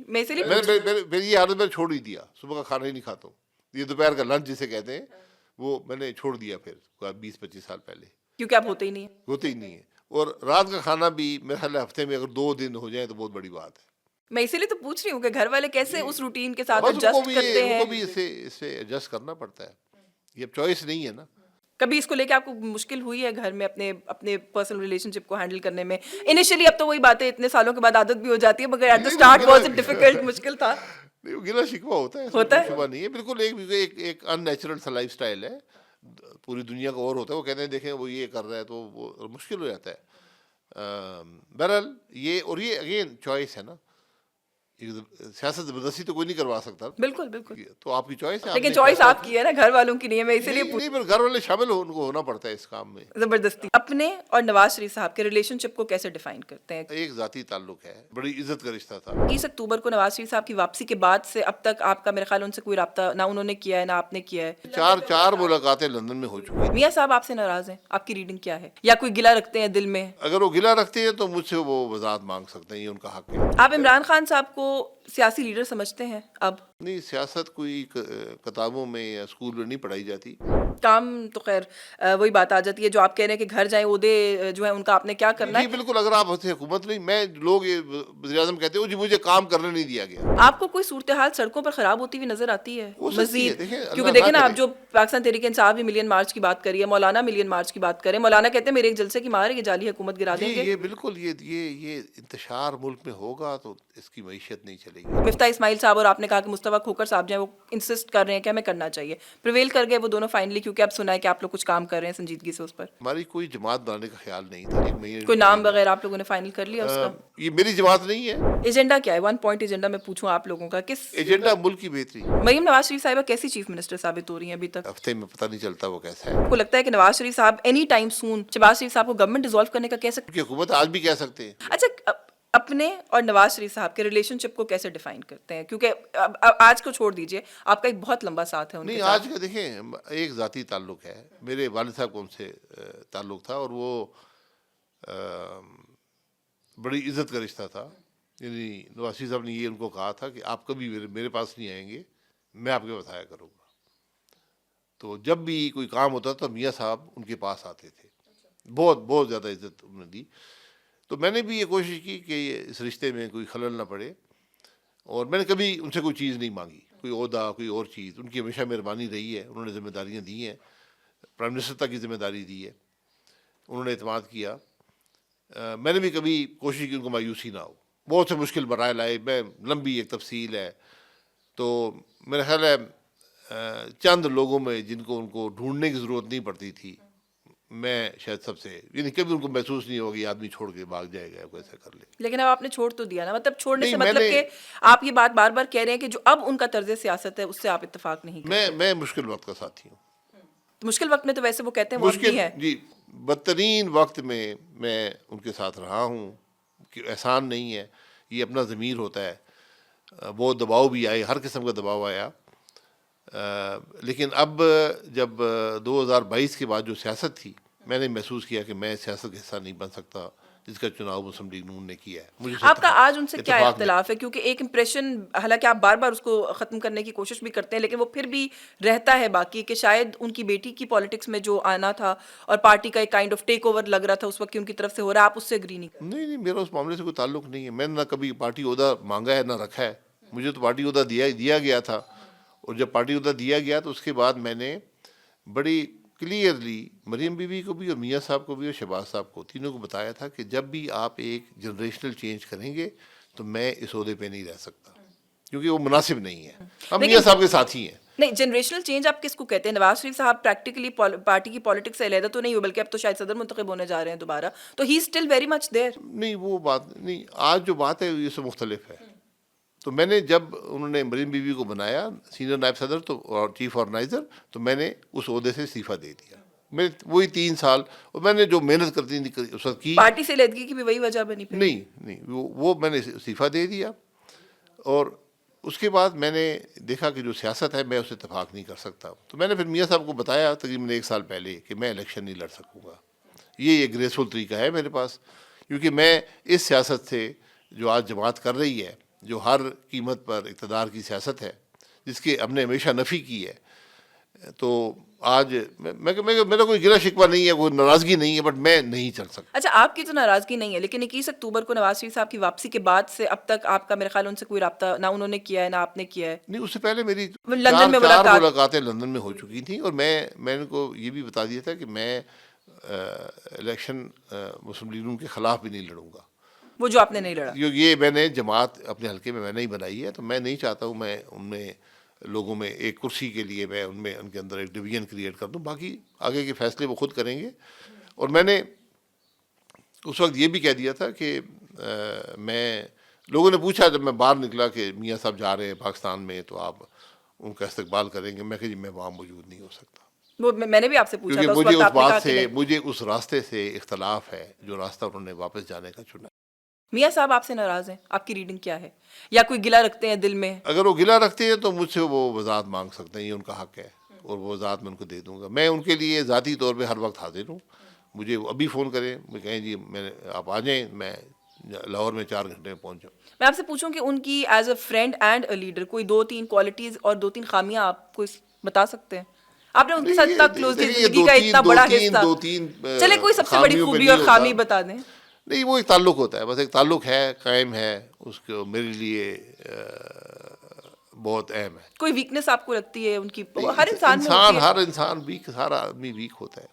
میں اسی لیے میری یہ عادت میں چھوڑ ہی دیا، صبح کا کھانا ہی نہیں کھاتا ہوں. یہ دوپہر کا لنچ جسے کہتے ہیں وہ میں نے چھوڑ دیا پھر 20-25 سال پہلے. کیونکہ آپ ہوتے ہی نہیں ہیں. ہوتے ہی نہیں ہے. اور رات کا کھانا بھی میرے خیال ہے ہفتے میں اگر 2 دن ہو جائیں تو بہت بڑی بات ہے. میں اسی لیے تو پوچھ رہی ہوں کہ گھر والے کیسے اس روٹین کے ساتھ بس ان کو ایڈجسٹ بھی کرتے ہیں. ان کو بھی اس سے ایڈجسٹ کرنا پڑتا ہے. یہ چوائس نہیں ہے نا. کبھی اس کو لے کے آپ کو مشکل ہوئی ہے گھر میں اپنے پرسنل ریلیشن شپ کو ہینڈل کرنے میں؟ انیشلی اب تو وہی باتیں اتنے سالوں کے بعد عادت بھی ہو جاتی ہے، مگر at the start was it difficult, مشکل تھا. نہیں گلا شکوہ ہوتا ہے، شکوہ نہیں ہے. بالکل ایک ان نیچرل سا لائف اسٹائل ہے، پوری دنیا کا اور ہوتا ہے. وہ کہتے ہیں دیکھیں وہ یہ کر رہا ہے تو وہ مشکل ہو جاتا ہے. بہرحال یہ اگین چوائس ہے نا. سیاست زبردستی تو کوئی نہیں کروا سکتا. بالکل بالکل. تو آپ کی چوائس ہے، لیکن چوائس آپ کی ہے نا، گھر والوں کی نہیں ہے. میں اسی لیے نہیں پھر گھر والے شامل ان کو ہونا پڑتا ہے اس کام میں. زبردستی. اپنے اور نواز شریف صاحب کے ریلیشن شپ کو کیسے ڈیفائن کرتے ہیں؟ ایک ذاتی تعلق ہے، بڑی عزت کا رشتہ تھا. 30 اکتوبر کو نواز شریف صاحب کی واپسی کے بعد سے اب تک آپ کا میرے خیال ان سے کوئی رابطہ نہ انہوں نے کیا ہے نہ آپ نے کیا ہے. 4 ملاقاتیں لندن میں ہو چکی. میاں صاحب آپ سے ناراض ہیں؟ آپ کی ریڈنگ کیا ہے؟ یا کوئی گلہ رکھتے ہیں دل میں؟ اگر وہ گلہ رکھتے ہیں تو مجھ سے وہ وضاحت مانگ سکتے ہیں، یہ ان کا حق ہے. آپ عمران خان صاحب کو سیاسی لیڈر سمجھتے ہیں اب؟ نہیں، سیاست کوئی کتابوں میں یا اسکول میں نہیں پڑھائی جاتی. کام تو خیر وہی بات آ جاتی ہے جو آپ کہہ رہے ہیں کہ گھر جائیں عہدے جو ہے ان کا آپ نے کیا کرنا جی ہے. بالکل، اگر آپ ہوتے حکومت نہیں، میں لوگ یہ وزیر اعظم کہتے ہیں جی مجھے کام کرنے نہیں دیا گیا. آپ کو کوئی صورتحال سڑکوں پر خراب ہوتی ہوئی نظر آتی ہے ہو سکتی ہے، مزید؟ دیکھیں کیونکہ اللہ دیکھیں نہ نا آپ کرے. جو پاکستان تحریک انصاف بھی ملین مارچ کی بات کری ہے، مولانا ملین مارچ کی بات کریں، مولانا کہتے ہیں میرے ایک جلسے کی مار ہے، یہ جعلی حکومت گرا جی دیں گے. یہ بالکل یہ انتشار ملک میں ہوگا تو اس کی معیشت نہیں چلے گی. مفتاح اسماعیل صاحب اور آپ نے کہا کہ مصطفیٰ کھوکھر صاحب جو ہیں وہ انسسٹ کر رہے ہیں کہ ہمیں کرنا چاہیے، پریویل کر گئے وہ دونوں فائنلی، کیونکہ اب سنا ہے کہ آپ لوگ کچھ کام کر رہے ہیں سنجیدگی سے اس پر. ہماری کوئی جماعت بنانے کا خیال نہیں تھا. 1 مہینے کوئی نام وغیرہ آپ لوگوں نے فائنل کر لیا اس کا؟ یہ میری جماعت نہیں ہے. ایجنڈا کیا ہے؟ 1 پوائنٹ ایجنڈا میں پوچھوں آپ لوگوں کا، کس ایجنڈا ملک کی بہتری. مریم نواز شریف صاحبہ کیسی چیف منسٹر ثابت ہو رہی ہیں ابھی تک؟ ہفتے میں پتہ نہیں چلتا وہ کیسا ہے. آپ کو لگتا ہے کہ نواز شریف صاحب اینی ٹائم سون شہباز شریف صاحب کو گورنمنٹ ڈیزالو کرنے کا کہہ سکتے؟ کیونکہ حکومت آج بھی کہہ سکتے ہیں. اچھا، اپنے اور نواز شریف صاحب کے ریلیشن شپ کو کیسے ڈیفائن کرتے ہیں؟ کیونکہ آج کو چھوڑ دیجئے، آپ کا ایک بہت لمبا ساتھ ہے ان کے نہیں، ساتھ. آج کا دیکھیں ایک ذاتی تعلق ہے. میرے والد صاحب کو ان سے تعلق تھا اور وہ بڑی عزت کا رشتہ تھا. یعنی نواز شریف صاحب نے یہ ان کو کہا تھا کہ آپ کبھی میرے پاس نہیں آئیں گے، میں آپ کے بتایا کروں گا. تو جب بھی کوئی کام ہوتا تو میاں صاحب ان کے پاس آتے تھے. بہت بہت زیادہ عزت انہوں نے دی. تو میں نے بھی یہ کوشش کی کہ اس رشتے میں کوئی خلل نہ پڑے، اور میں نے کبھی ان سے کوئی چیز نہیں مانگی، کوئی عہدہ کوئی اور چیز. ان کی ہمیشہ مہربانی رہی ہے، انہوں نے ذمہ داریاں دی ہیں، پرائم منسٹر تک کی ذمہ داری دی ہے، انہوں نے اعتماد کیا. میں نے بھی کبھی کوشش کی ان کو مایوسی نہ ہو. بہت سے مشکل مرائل آئے، میں لمبی ایک تفصیل ہے. تو میرا خیال ہے چند لوگوں میں جن کو ان کو ڈھونڈنے کی ضرورت نہیں پڑتی تھی، میں شاید سب سے، یعنی کبھی ان کو محسوس نہیں ہوگا یہ آدمی چھوڑ کے بھاگ جائے گا کوئی ایسا کر لے. لیکن اب آپ نے چھوڑ تو دیا نا، مطلب چھوڑنے سے نہیں، میں مطلب نے کہ آپ یہ بات بار بار کہہ رہے ہیں کہ جو اب ان کا طرز سیاست ہے اس سے آپ اتفاق نہیں کرتے. میں مشکل وقت کا ساتھی ہوں. مشکل وقت میں تو ویسے وہ کہتے ہیں وہ اب بھی ہے. جی بدترین وقت میں ان کے ساتھ رہا ہوں، کہ احسان نہیں ہے، یہ اپنا ضمیر ہوتا ہے. بہت دباؤ بھی آئے، ہر قسم کا دباؤ آیا. لیکن اب جب 2022 کے بعد جو سیاست تھی، میں نے محسوس کیا کہ میں سیاست کا حصہ نہیں بن سکتا جس کا چناؤ مسلم لیگ نون نے کیا ہے. مجھے آپ کا آج ان سے کیا اتفاق اختلاف ہے؟ کیونکہ ایک امپریشن، حالانکہ آپ بار بار اس کو ختم کرنے کی کوشش بھی کرتے ہیں، لیکن وہ پھر بھی رہتا ہے باقی کہ شاید ان کی بیٹی کی پالیٹکس میں جو آنا تھا اور پارٹی کا ایک کائنڈ آف ٹیک اوور لگ رہا تھا اس وقت کی ان کی طرف سے ہو رہا ہے، آپ اس سے اگری نہیں کرتے؟ نہیں، میرا اس معاملے سے کوئی تعلق نہیں ہے. میں نے نہ کبھی پارٹی عہدہ مانگا ہے نہ رکھا ہے. مجھے تو پارٹی عہدہ دیا گیا تھا، اور جب پارٹی عہدہ دیا گیا تو اس کے بعد میں نے بڑی کلیئرلی مریم بی بی کو بھی اور میاں صاحب کو بھی اور شہباز صاحب کو، تینوں کو بتایا تھا کہ جب بھی آپ ایک جنریشنل چینج کریں گے تو میں اس عہدے پہ نہیں رہ سکتا، کیونکہ وہ مناسب نہیں ہے. ہم میاں صاحب کے ساتھی ہیں. نہیں، جنریشنل چینج آپ کس کو کہتے ہیں؟ نواز شریف صاحب پریکٹیکلی پارٹی کی پالیٹکس سے علیحدہ تو نہیں ہو، بلکہ اب تو شاید صدر منتخب ہونے جا رہے ہیں دوبارہ، تو ہی اسٹل ویری مچ دیر. نہیں، وہ بات نہیں. آج جو بات ہے یہ سے مختلف ہے. تو میں نے جب انہوں نے مریم بی بی کو بنایا سینئر نائب صدر تو اور چیف آرگنائزر، تو میں نے اس عہدے سے استعفیٰ دے دیا. میں وہی 3 سال، اور میں نے جو محنت کرتی اس وقت کی. پارٹی سے علیحدگی کی بھی وہی وجہ بنی پھر؟ نہیں، وہ میں نے استعفیٰ دے دیا. اور اس کے بعد میں نے دیکھا کہ جو سیاست ہے میں اس سے اتفاق نہیں کر سکتا. تو میں نے پھر میاں صاحب کو بتایا تقریباً 1 سال پہلے کہ میں الیکشن نہیں لڑ سکوں گا. یہ گریسفل طریقہ ہے میرے پاس، کیونکہ میں اس سیاست سے جو آج جماعت کر رہی ہے، جو ہر قیمت پر اقتدار کی سیاست ہے، جس کی ہم نے ہمیشہ نفی کی ہے، تو آج میرا کوئی گلا شکوہ نہیں ہے، کوئی ناراضگی نہیں ہے، بٹ میں نہیں چل سکتا. اچھا، آپ کی تو ناراضگی نہیں ہے، لیکن 21 اکتوبر کو نواز شریف صاحب کی واپسی کے بعد سے اب تک آپ کا میرے خیال ان سے کوئی رابطہ نہ انہوں نے کیا ہے نہ آپ نے کیا ہے. نہیں، اس سے پہلے میری لندن میں چار ملاقاتیں لندن میں ہو چکی تھیں، اور میں ان کو یہ بھی بتا دیا تھا کہ میں الیکشن مسلم لیگ نون کے خلاف بھی نہیں لڑوں گا. وہ جو آپ نے نہیں لڑا، یہ میں نے جماعت اپنے حلقے میں نے ہی بنائی ہے، تو میں نہیں چاہتا ہوں میں ان میں لوگوں میں ایک کرسی کے لیے میں ان کے اندر ایک ڈویژن کریٹ کر دوں. باقی آگے کے فیصلے وہ خود کریں گے. اور میں نے اس وقت یہ بھی کہہ دیا تھا کہ لوگوں نے پوچھا جب میں باہر نکلا کہ میاں صاحب جا رہے ہیں پاکستان میں تو آپ ان کا استقبال کریں گے. میں کہ جی میں وہاں موجود نہیں ہو سکتا، وہ میں نے بھی آپ سے پوچھا کیونکہ تھا، اس مجھے وقت اس آپ نے کہا بات کہ سے نہیں. مجھے اس راستے سے اختلاف ہے جو راستہ انہوں نے واپس جانے کا چنا. میاں صاحب آپ سے ناراض ہیں؟ آپ کی ریڈنگ کیا ہے؟ یا کوئی گلہ رکھتے ہیں دل میں؟ اگر وہ گلہ رکھتے ہیں تو مجھ سے وہ وضاحت مانگ سکتے ہیں، یہ ان کا حق ہے، اور وہ وضاحت میں ان کو دے دوں گا. میں ان کے لیے ذاتی طور پہ ہر وقت حاضر ہوں. مجھے ابھی فون کریں، میں کہیں جی آپ آ جائیں، میں لاہور میں 4 گھنٹے میں پہنچ جاؤں. میں آپ سے پوچھوں کہ ان کی as a friend and a leader کوئی 2-3 کوالٹیز اور 2-3 خامیاں آپ کو بتا سکتے ہیں؟ آپ نے ان کے ساتھ اتنا کلوز زندگی کا اتنا بڑا حصہ, چلے کوئی سب سے بڑی خوبی اور خامی بتا دیں. نہیں, وہ ایک تعلق ہوتا ہے, بس ایک تعلق ہے, قائم ہے, اس کو میرے لیے بہت اہم ہے. کوئی ویکنس آپ کو لگتی ہے ان کی؟ ہر انسان میں ہوتی ہے. ہر انسان ویک, ہر آدمی ویک ہوتا ہے.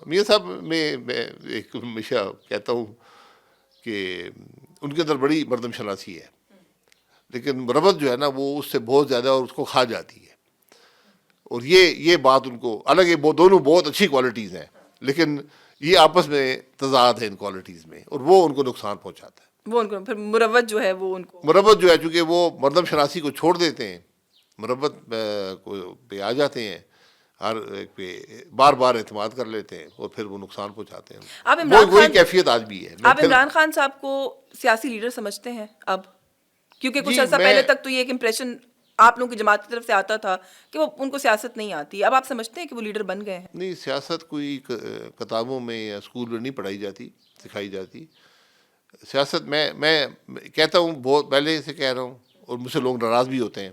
میاں صاحب میں ایک ہمیشہ کہتا ہوں کہ ان کے اندر بڑی مردم شناسی ہے, لیکن مربت جو ہے نا وہ اس سے بہت زیادہ اور اس کو کھا جاتی ہے. اور یہ بات ان کو الگ ہے, وہ دونوں بہت اچھی کوالٹیز ہیں, لیکن یہ آپس میں تضاد ہے ان کوالٹیز میں, اور وہ ان کو نقصان پہنچاتا ہے. وہ ان کو پھر مروت جو ہے وہ ان کو مربت جو ہے, چونکہ وہ مردم شناسی کو چھوڑ دیتے ہیں, مربت کو پہ آ جاتے ہیں, ہر ایک پہ بار بار اعتماد کر لیتے ہیں, اور پھر وہ نقصان پہنچاتے ہیں. آپ عمران وہی خان, کیفیت آج بھی ہے. آپ عمران خان صاحب کو سیاسی لیڈر سمجھتے ہیں اب؟ کیونکہ کچھ عرصہ پہلے تک تو یہ ایک امپریشن آپ لوگوں کی جماعت کی طرف سے آتا تھا کہ وہ ان کو سیاست نہیں آتی. اب آپ سمجھتے ہیں کہ وہ لیڈر بن گئے ہیں؟ نہیں, سیاست کوئی کتابوں میں یا اسکول میں نہیں پڑھائی جاتی, سکھائی جاتی. سیاست میں کہتا ہوں, بہت پہلے سے کہہ رہا ہوں, اور مجھ سے لوگ ناراض بھی ہوتے ہیں.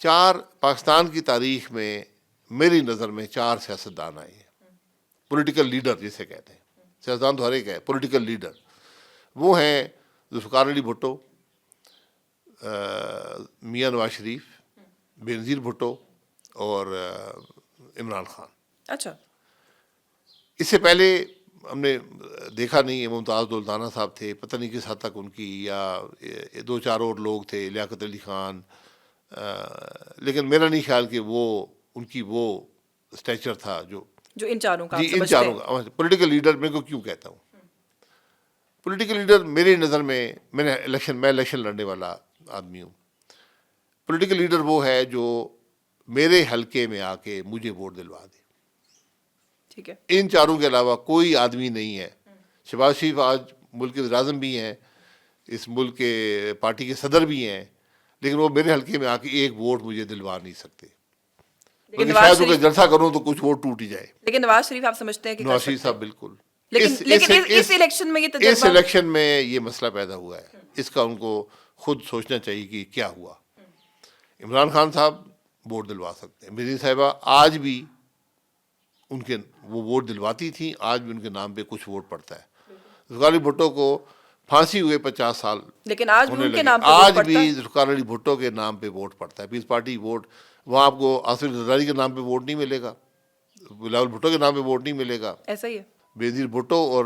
4 پاکستان کی تاریخ میں میری نظر میں 4 سیاستدان آئے ہیں, پولیٹیکل لیڈر جسے کہتے ہیں. سیاستدان تو ہر ایک ہے, پولیٹیکل لیڈر وہ ہیں ذوالفقار علی بھٹو, میاں نواز شریف, بینظیر بھٹو اور عمران خان. اچھا, اس سے پہلے ہم نے دیکھا نہیں ہے, ممتاز دولتانہ صاحب تھے, پتہ نہیں کس حد تک ان کی, یا 2-4 اور لوگ تھے, لیاقت علی خان, لیکن میرا نہیں خیال کہ وہ ان کی وہ اسٹیچر تھا جو ان چاروں کا. جی, ان چاروں کا پولیٹیکل لیڈر میں کو کیوں کہتا ہوں. پولیٹیکل لیڈر میری نظر میں میں الیکشن لڑنے والا آدمی ہوں. پولیٹیکل لیڈر وہ ہے جو میرے حلقے میں آ کے مجھے ووٹ دلوا دے. ٹھیک ہے, ان چاروں کے علاوہ کوئی آدمی نہیں ہے. شہباز شریف آج ملک کے وزیر اعظم بھی ہیں, اس ملک کے پارٹی کے صدر بھی ہیں, لیکن وہ میرے حلقے میں آ کے ایک ووٹ مجھے دلوا نہیں سکتے. لیکن شاید ان کا جلسہ کروں تو کچھ ووٹ ٹوٹ ہی جائے. لیکن نواز شریف آپ سمجھتے ہیں کہ نواز شریف صاحب بالکل. لیکن اس الیکشن میں یہ تجربہ, اس الیکشن میں یہ مسئلہ پیدا ہوا ہے, اس کا ان کو خود سوچنا چاہیے کہ کیا ہوا. عمران خان صاحب ووٹ دلوا سکتے ہیں, میری صاحبہ آج بھی ان کے وہ ووٹ دلواتی تھیں, آج بھی ان کے نام پہ کچھ ووٹ پڑتا ہے. ذوالفقار علی بھٹو کو پھانسی ہوئے 50 سال, لیکن آج بھی ان کے نام پہ آج بھی ذوالفقار علی بھٹو کے نام پہ ووٹ پڑتا ہے. پیس پارٹی ووٹ, وہاں آپ کو آصف زرداری کے نام پہ ووٹ نہیں ملے گا, بلاول بھٹو کے نام پہ ووٹ نہیں ملے گا, ایسا ہی ہے. بینظیر بھٹو اور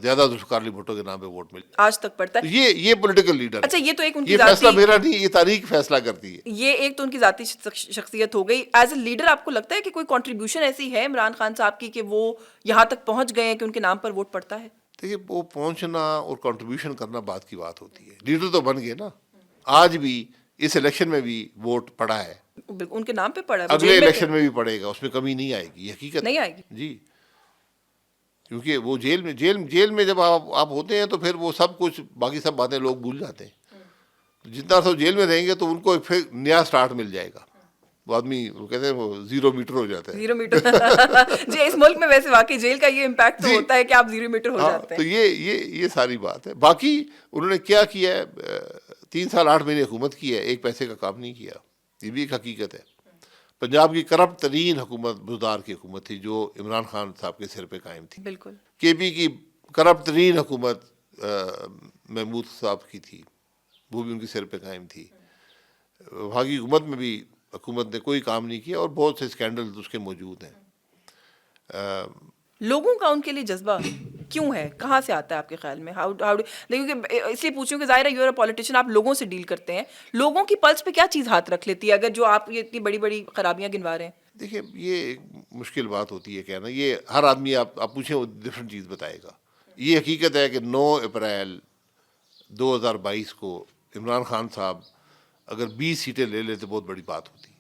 زیادہ ذوالفقار علی بھٹو کے نام پہ ووٹ ملے آج تک پڑتا ہے. یہ پولیٹیکل لیڈر. اچھا, یہ تو ایک ان کی یہ فیصلہ میرا نہیں, یہ تاریخ فیصلہ کرتی ہے. یہ ایک تو ان کی ذاتی شخصیت ہو گئی. ایز اے لیڈر آپ کو لگتا ہے کہ کوئی کنٹریبیوشن ایسی ہے عمران خان صاحب کی کہ وہ یہاں تک پہنچ گئے ہیں کہ ان کے نام پر ووٹ پڑتا ہے؟ دیکھیے, وہ پہنچنا اور کنٹریبیوشن کرنا بات کی بات ہوتی ہے. لیڈر تو بن گئے نا. آج بھی اس الیکشن میں بھی ووٹ پڑا ہے, ان کے نام پہ پڑا ہے, اگلے الیکشن میں بھی پڑے گا, اس میں کمی نہیں آئے گی. یہ حقیقت نہیں آئے گی جی, کیونکہ وہ جیل میں جب آپ ہوتے ہیں تو پھر وہ سب کچھ باقی سب باتیں لوگ بھول جاتے ہیں. جتنا سب جیل میں رہیں گے تو ان کو پھر نیا سٹارٹ مل جائے گا. وہ آدمی وہ کہتے ہیں وہ 0 میٹر ہو جاتا ہے. 0 میٹر جی, اس ملک میں ویسے واقعی جیل کا یہ امپیکٹ تو ہوتا ہے کہ آپ 0 میٹر ہو جاتے ہیں. تو یہ ساری بات ہے. باقی انہوں نے کیا ہے, 3 سال 8 مہینے حکومت کی ہے, ایک پیسے کا کام نہیں کیا. یہ بھی ایک حقیقت ہے. پنجاب کی کرپٹ ترین حکومت بزدار کی حکومت تھی جو عمران خان صاحب کے سر پہ قائم تھی. بالکل. کے پی کی کرپٹ ترین حکومت محمود صاحب کی تھی, وہ بھی ان کے سر پہ قائم تھی. وہاں کی حکومت میں بھی حکومت نے کوئی کام نہیں کیا, اور بہت سے اسکینڈل اس کے موجود ہیں. لوگوں کا ان کے لیے جذبہ کیوں ہے, کہاں سے آتا ہے آپ کے خیال میں؟ کیونکہ اس لیے پوچھوں کہ ظاہر ہے یو آر اے پولیٹیشین, آپ لوگوں سے ڈیل کرتے ہیں, لوگوں کی پلس پہ کیا چیز ہاتھ رکھ لیتی ہے اگر جو آپ یہ اتنی بڑی بڑی خرابیاں گنوا رہے ہیں؟ دیکھیے, یہ ایک مشکل بات ہوتی ہے کہنا. یہ ہر آدمی آپ پوچھیں وہ ڈفرینٹ چیز بتائے گا. یہ حقیقت ہے کہ 9 اپریل 2022 کو عمران خان صاحب اگر 20 سیٹیں لے لیتے بہت بڑی بات ہوتی,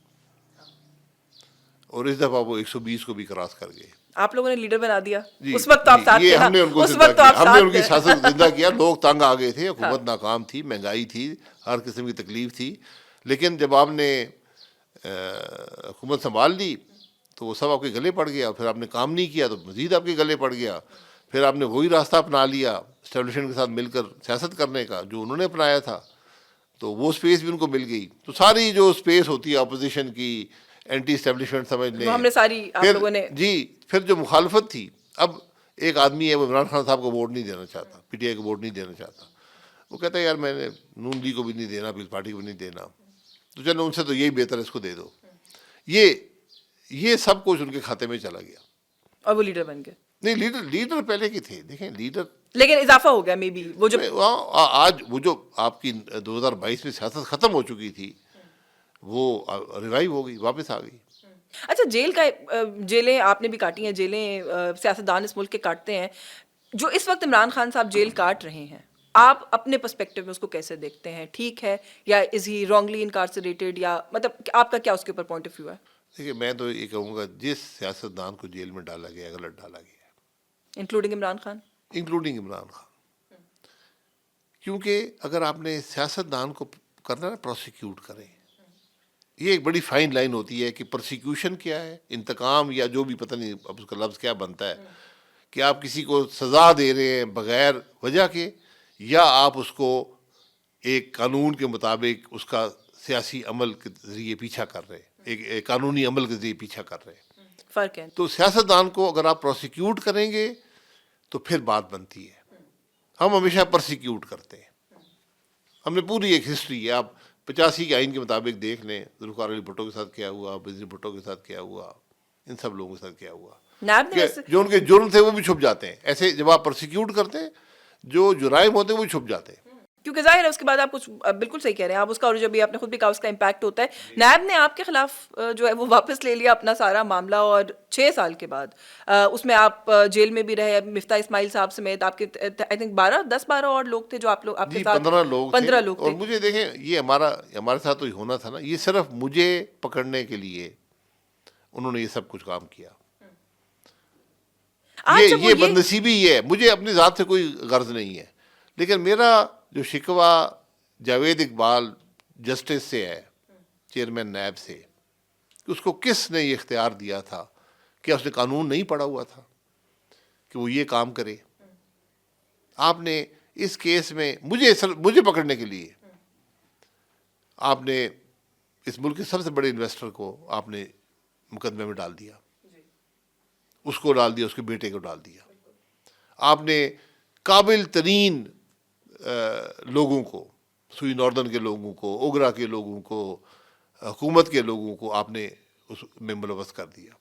اور اس دفعہ وہ 120 کو بھی کراس کر گئے. آپ لوگوں نے لیڈر بنا دیا. جی, اس وقت تو آپ ساتھ تھے, ہم نے ان کو ہم نے ان کی سیاست زندہ کیا. لوگ تنگ آ گئے تھے, حکومت ناکام تھی, مہنگائی تھی, ہر قسم کی تکلیف تھی, لیکن جب آپ نے حکومت سنبھال لی تو وہ سب آپ کے گلے پڑ گیا. پھر آپ نے کام نہیں کیا تو مزید آپ کے گلے پڑ گیا. پھر آپ نے وہی راستہ اپنا لیا اسٹیبلشمنٹ کے ساتھ مل کر سیاست کرنے کا جو انہوں نے اپنایا تھا، تو وہ اسپیس بھی ان کو مل گئی. تو ساری جو اسپیس ہوتی ہے اپوزیشن کی، اینٹی اسٹیبلشمنٹ سمجھ لیں، وہ ہم نے ساری آپ پھر لوگوں نے جی پھر جو مخالفت تھی، اب ایک آدمی ہے وہ عمران خان صاحب کو ووٹ نہیں دینا چاہتا، پی ٹی آئی کو ووٹ نہیں دینا چاہتا. وہ کہتا ہے یار میں نے نون لیگ کو بھی نہیں دینا، پیپلز پارٹی کو بھی نہیں دینا، تو چلو ان سے تو یہی بہتر ہے اس کو دے دو. یہ سب کچھ ان کے کھاتے میں چلا گیا. اور وہ لیڈر بن گئے. نہیں، لیڈر پہلے کے تھے. دیکھیں لیڈر لیکن اضافہ ہو گیا مے بی وہ جو آج وہ جو آپ کی 2022 میں سیاست ختم ہو چکی تھی وہ ریوائیو ہو گئی، واپس آ گئی. اچھا جیلیں آپ نے بھی کاٹی ہیں، جیلیں سیاستدان اس ملک کے کاٹتے ہیں. جو اس وقت عمران خان صاحب جیل کاٹ رہے ہیں، آپ اپنے پرسپیکٹو میں اس کو کیسے دیکھتے ہیں؟ ٹھیک ہے یا از ہی رانگلی انکارسریٹڈ، یا مطلب آپ کا کیا اس کے اوپر پوائنٹ آف ویو ہے؟ دیکھیے میں تو یہ کہوں گا جس سیاستدان کو جیل میں ڈالا گیا غلط ڈالا گیا ہے، انکلوڈنگ عمران خان. انکلوڈنگ عمران خان. کیونکہ اگر آپ نے سیاستدان کو کرنا نا پروسیکیوٹ کریں، یہ ایک بڑی فائن لائن ہوتی ہے کہ پروسیکیوشن کیا ہے، انتقام یا جو بھی پتہ نہیں اب اس کا لفظ کیا بنتا ہے، کہ آپ کسی کو سزا دے رہے ہیں بغیر وجہ کے، یا آپ اس کو ایک قانون کے مطابق اس کا سیاسی عمل کے ذریعے پیچھا کر رہے ہیں، ایک قانونی عمل کے ذریعے پیچھا کر رہے ہیں. فرق ہے. تو سیاستدان کو اگر آپ پروسیکیوٹ کریں گے تو پھر بات بنتی ہے. ہم ہمیشہ پرسیکیوٹ کرتے ہیں. ہم نے پوری ایک ہسٹری ہے، آپ 85 کے آئین کے مطابق دیکھ لیں، ذوالفقار علی بھٹو کے ساتھ کیا ہوا، بنظیر بھٹو کے ساتھ کیا ہوا، ان سب لوگوں کے ساتھ کیا ہوا. نیب نے جو ان کے جرم تھے وہ بھی چھپ جاتے ہیں. ایسے جب آپ پرسیکیوٹ کرتے ہیں جو جرائم ہوتے ہیں وہ بھی چھپ جاتے ہیں. کیونکہ ظاہر ہے اس کے بعد آپ کچھ بالکل صحیح کہہ رہے ہیں آپ اس کا، اور جو بھی آپ نے خود بھی کہا اس کا امپیکٹ ہوتا ہے. نیب نے آپ کے خلاف جو ہے وہ واپس لے لیا اپنا سارا معاملہ، اور 6 سال کے بعد اس میں آپ جیل میں بھی رہے. مفتاح اسماعیل صاحب سمیت آپ کے آئی تھنک 10-12 اور لوگ تھے جو آپ کے جی ساتھ 15 لوگ تھے. 15 لوگ اور تھے. مجھے دیکھیں یہ ہمارے ساتھ تو یہ ہونا تھا نا، یہ صرف مجھے پکڑنے کے لیے انہوں نے یہ سب کچھ کام کیا. یہ بدنصیبی یہ ہے. مجھے اپنی ذات سے کوئی غرض نہیں ہے، لیکن میرا جو شکوہ جاوید اقبال جسٹس سے ہے، چیئرمین نیب سے، کہ اس کو کس نے یہ اختیار دیا تھا؟ کیا اس نے قانون نہیں پڑھا ہوا تھا کہ وہ یہ کام کرے؟ آپ نے اس کیس میں مجھے پکڑنے کے لیے آپ نے اس ملک کے سب سے بڑے انویسٹر کو آپ نے مقدمے میں ڈال دیا، اس کو ڈال دیا، اس کے بیٹے کو ڈال دیا. آپ نے قابل ترین لوگوں کو، سوئی ناردرن کے لوگوں کو، اوگرا کے لوگوں کو، حکومت کے لوگوں کو آپ نے اس میں ملوث کر دیا.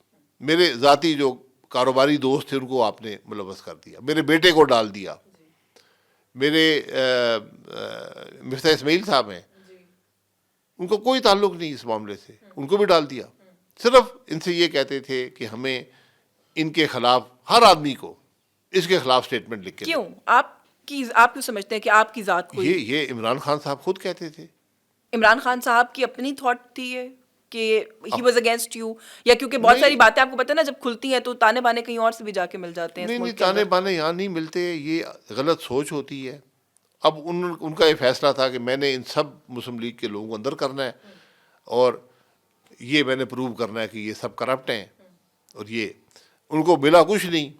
میرے ذاتی جو کاروباری دوست تھے ان کو آپ نے ملوث کر دیا. میرے بیٹے کو ڈال دیا. میرے مفتاح اسماعیل صاحب ہیں، ان کو کوئی تعلق نہیں اس معاملے سے، ان کو بھی ڈال دیا. صرف ان سے یہ کہتے تھے کہ ہمیں ان کے خلاف، ہر آدمی کو اس کے خلاف اسٹیٹمنٹ لکھ کے. کیوں آپ کیوں سمجھتے ہیں کہ آپ کی ذات کو؟ یہ عمران خان صاحب خود کہتے تھے. عمران خان صاحب کی اپنی تھاٹ تھی یہ کہ ہی واز اگینسٹ یو، یا کیونکہ بہت ساری باتیں آپ کو پتہ ہے نا جب کھلتی ہیں تو تانے بانے کہیں اور سے بھی جا کے مل جاتے ہیں؟ نہیں، تانے بانے یہاں نہیں ملتے، یہ غلط سوچ ہوتی ہے. اب ان کا یہ فیصلہ تھا کہ میں نے ان سب مسلم لیگ کے لوگوں کو اندر کرنا ہے، اور یہ میں نے پروو کرنا ہے کہ یہ سب کرپٹ ہیں. اور یہ ان کو ملا کچھ نہیں.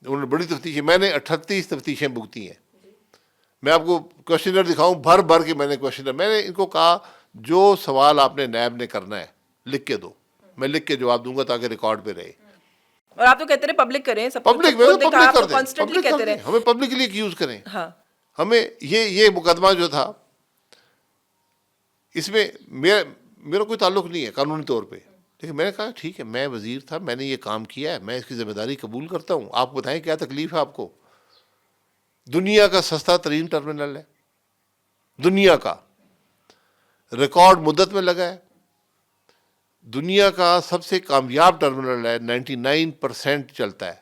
انہوں نے بڑی تفتیشیں، میں نے 38 تفتیشیں بھگتی ہیں. میں آپ کو کوشچنر دکھاؤں، بھر بھر کے میں نے ان کو کہا جو سوال آپ نے نیب نے کرنا ہے لکھ کے دو، میں لکھ کے جواب دوں گا تاکہ ریکارڈ پہ رہے. اور آپ تو کہتے رہے پبلک کریں، سب پبلک کانسٹنٹلی کہتے رہے ہمیں پبلکلی ایکیوز کریں. ہاں، ہمیں یہ مقدمہ جو تھا اس میں میرا کوئی تعلق نہیں ہے قانونی طور پہ، لیکن میں نے کہا ٹھیک ہے، میں وزیر تھا، میں نے یہ کام کیا ہے، میں اس کی ذمہ داری قبول کرتا ہوں. آپ بتائیں کیا تکلیف ہے آپ کو؟ دنیا کا سستا ترین ٹرمینل ہے، دنیا کا ریکارڈ مدت میں لگا ہے، دنیا کا سب سے کامیاب ٹرمینل ہے، 99% چلتا ہے.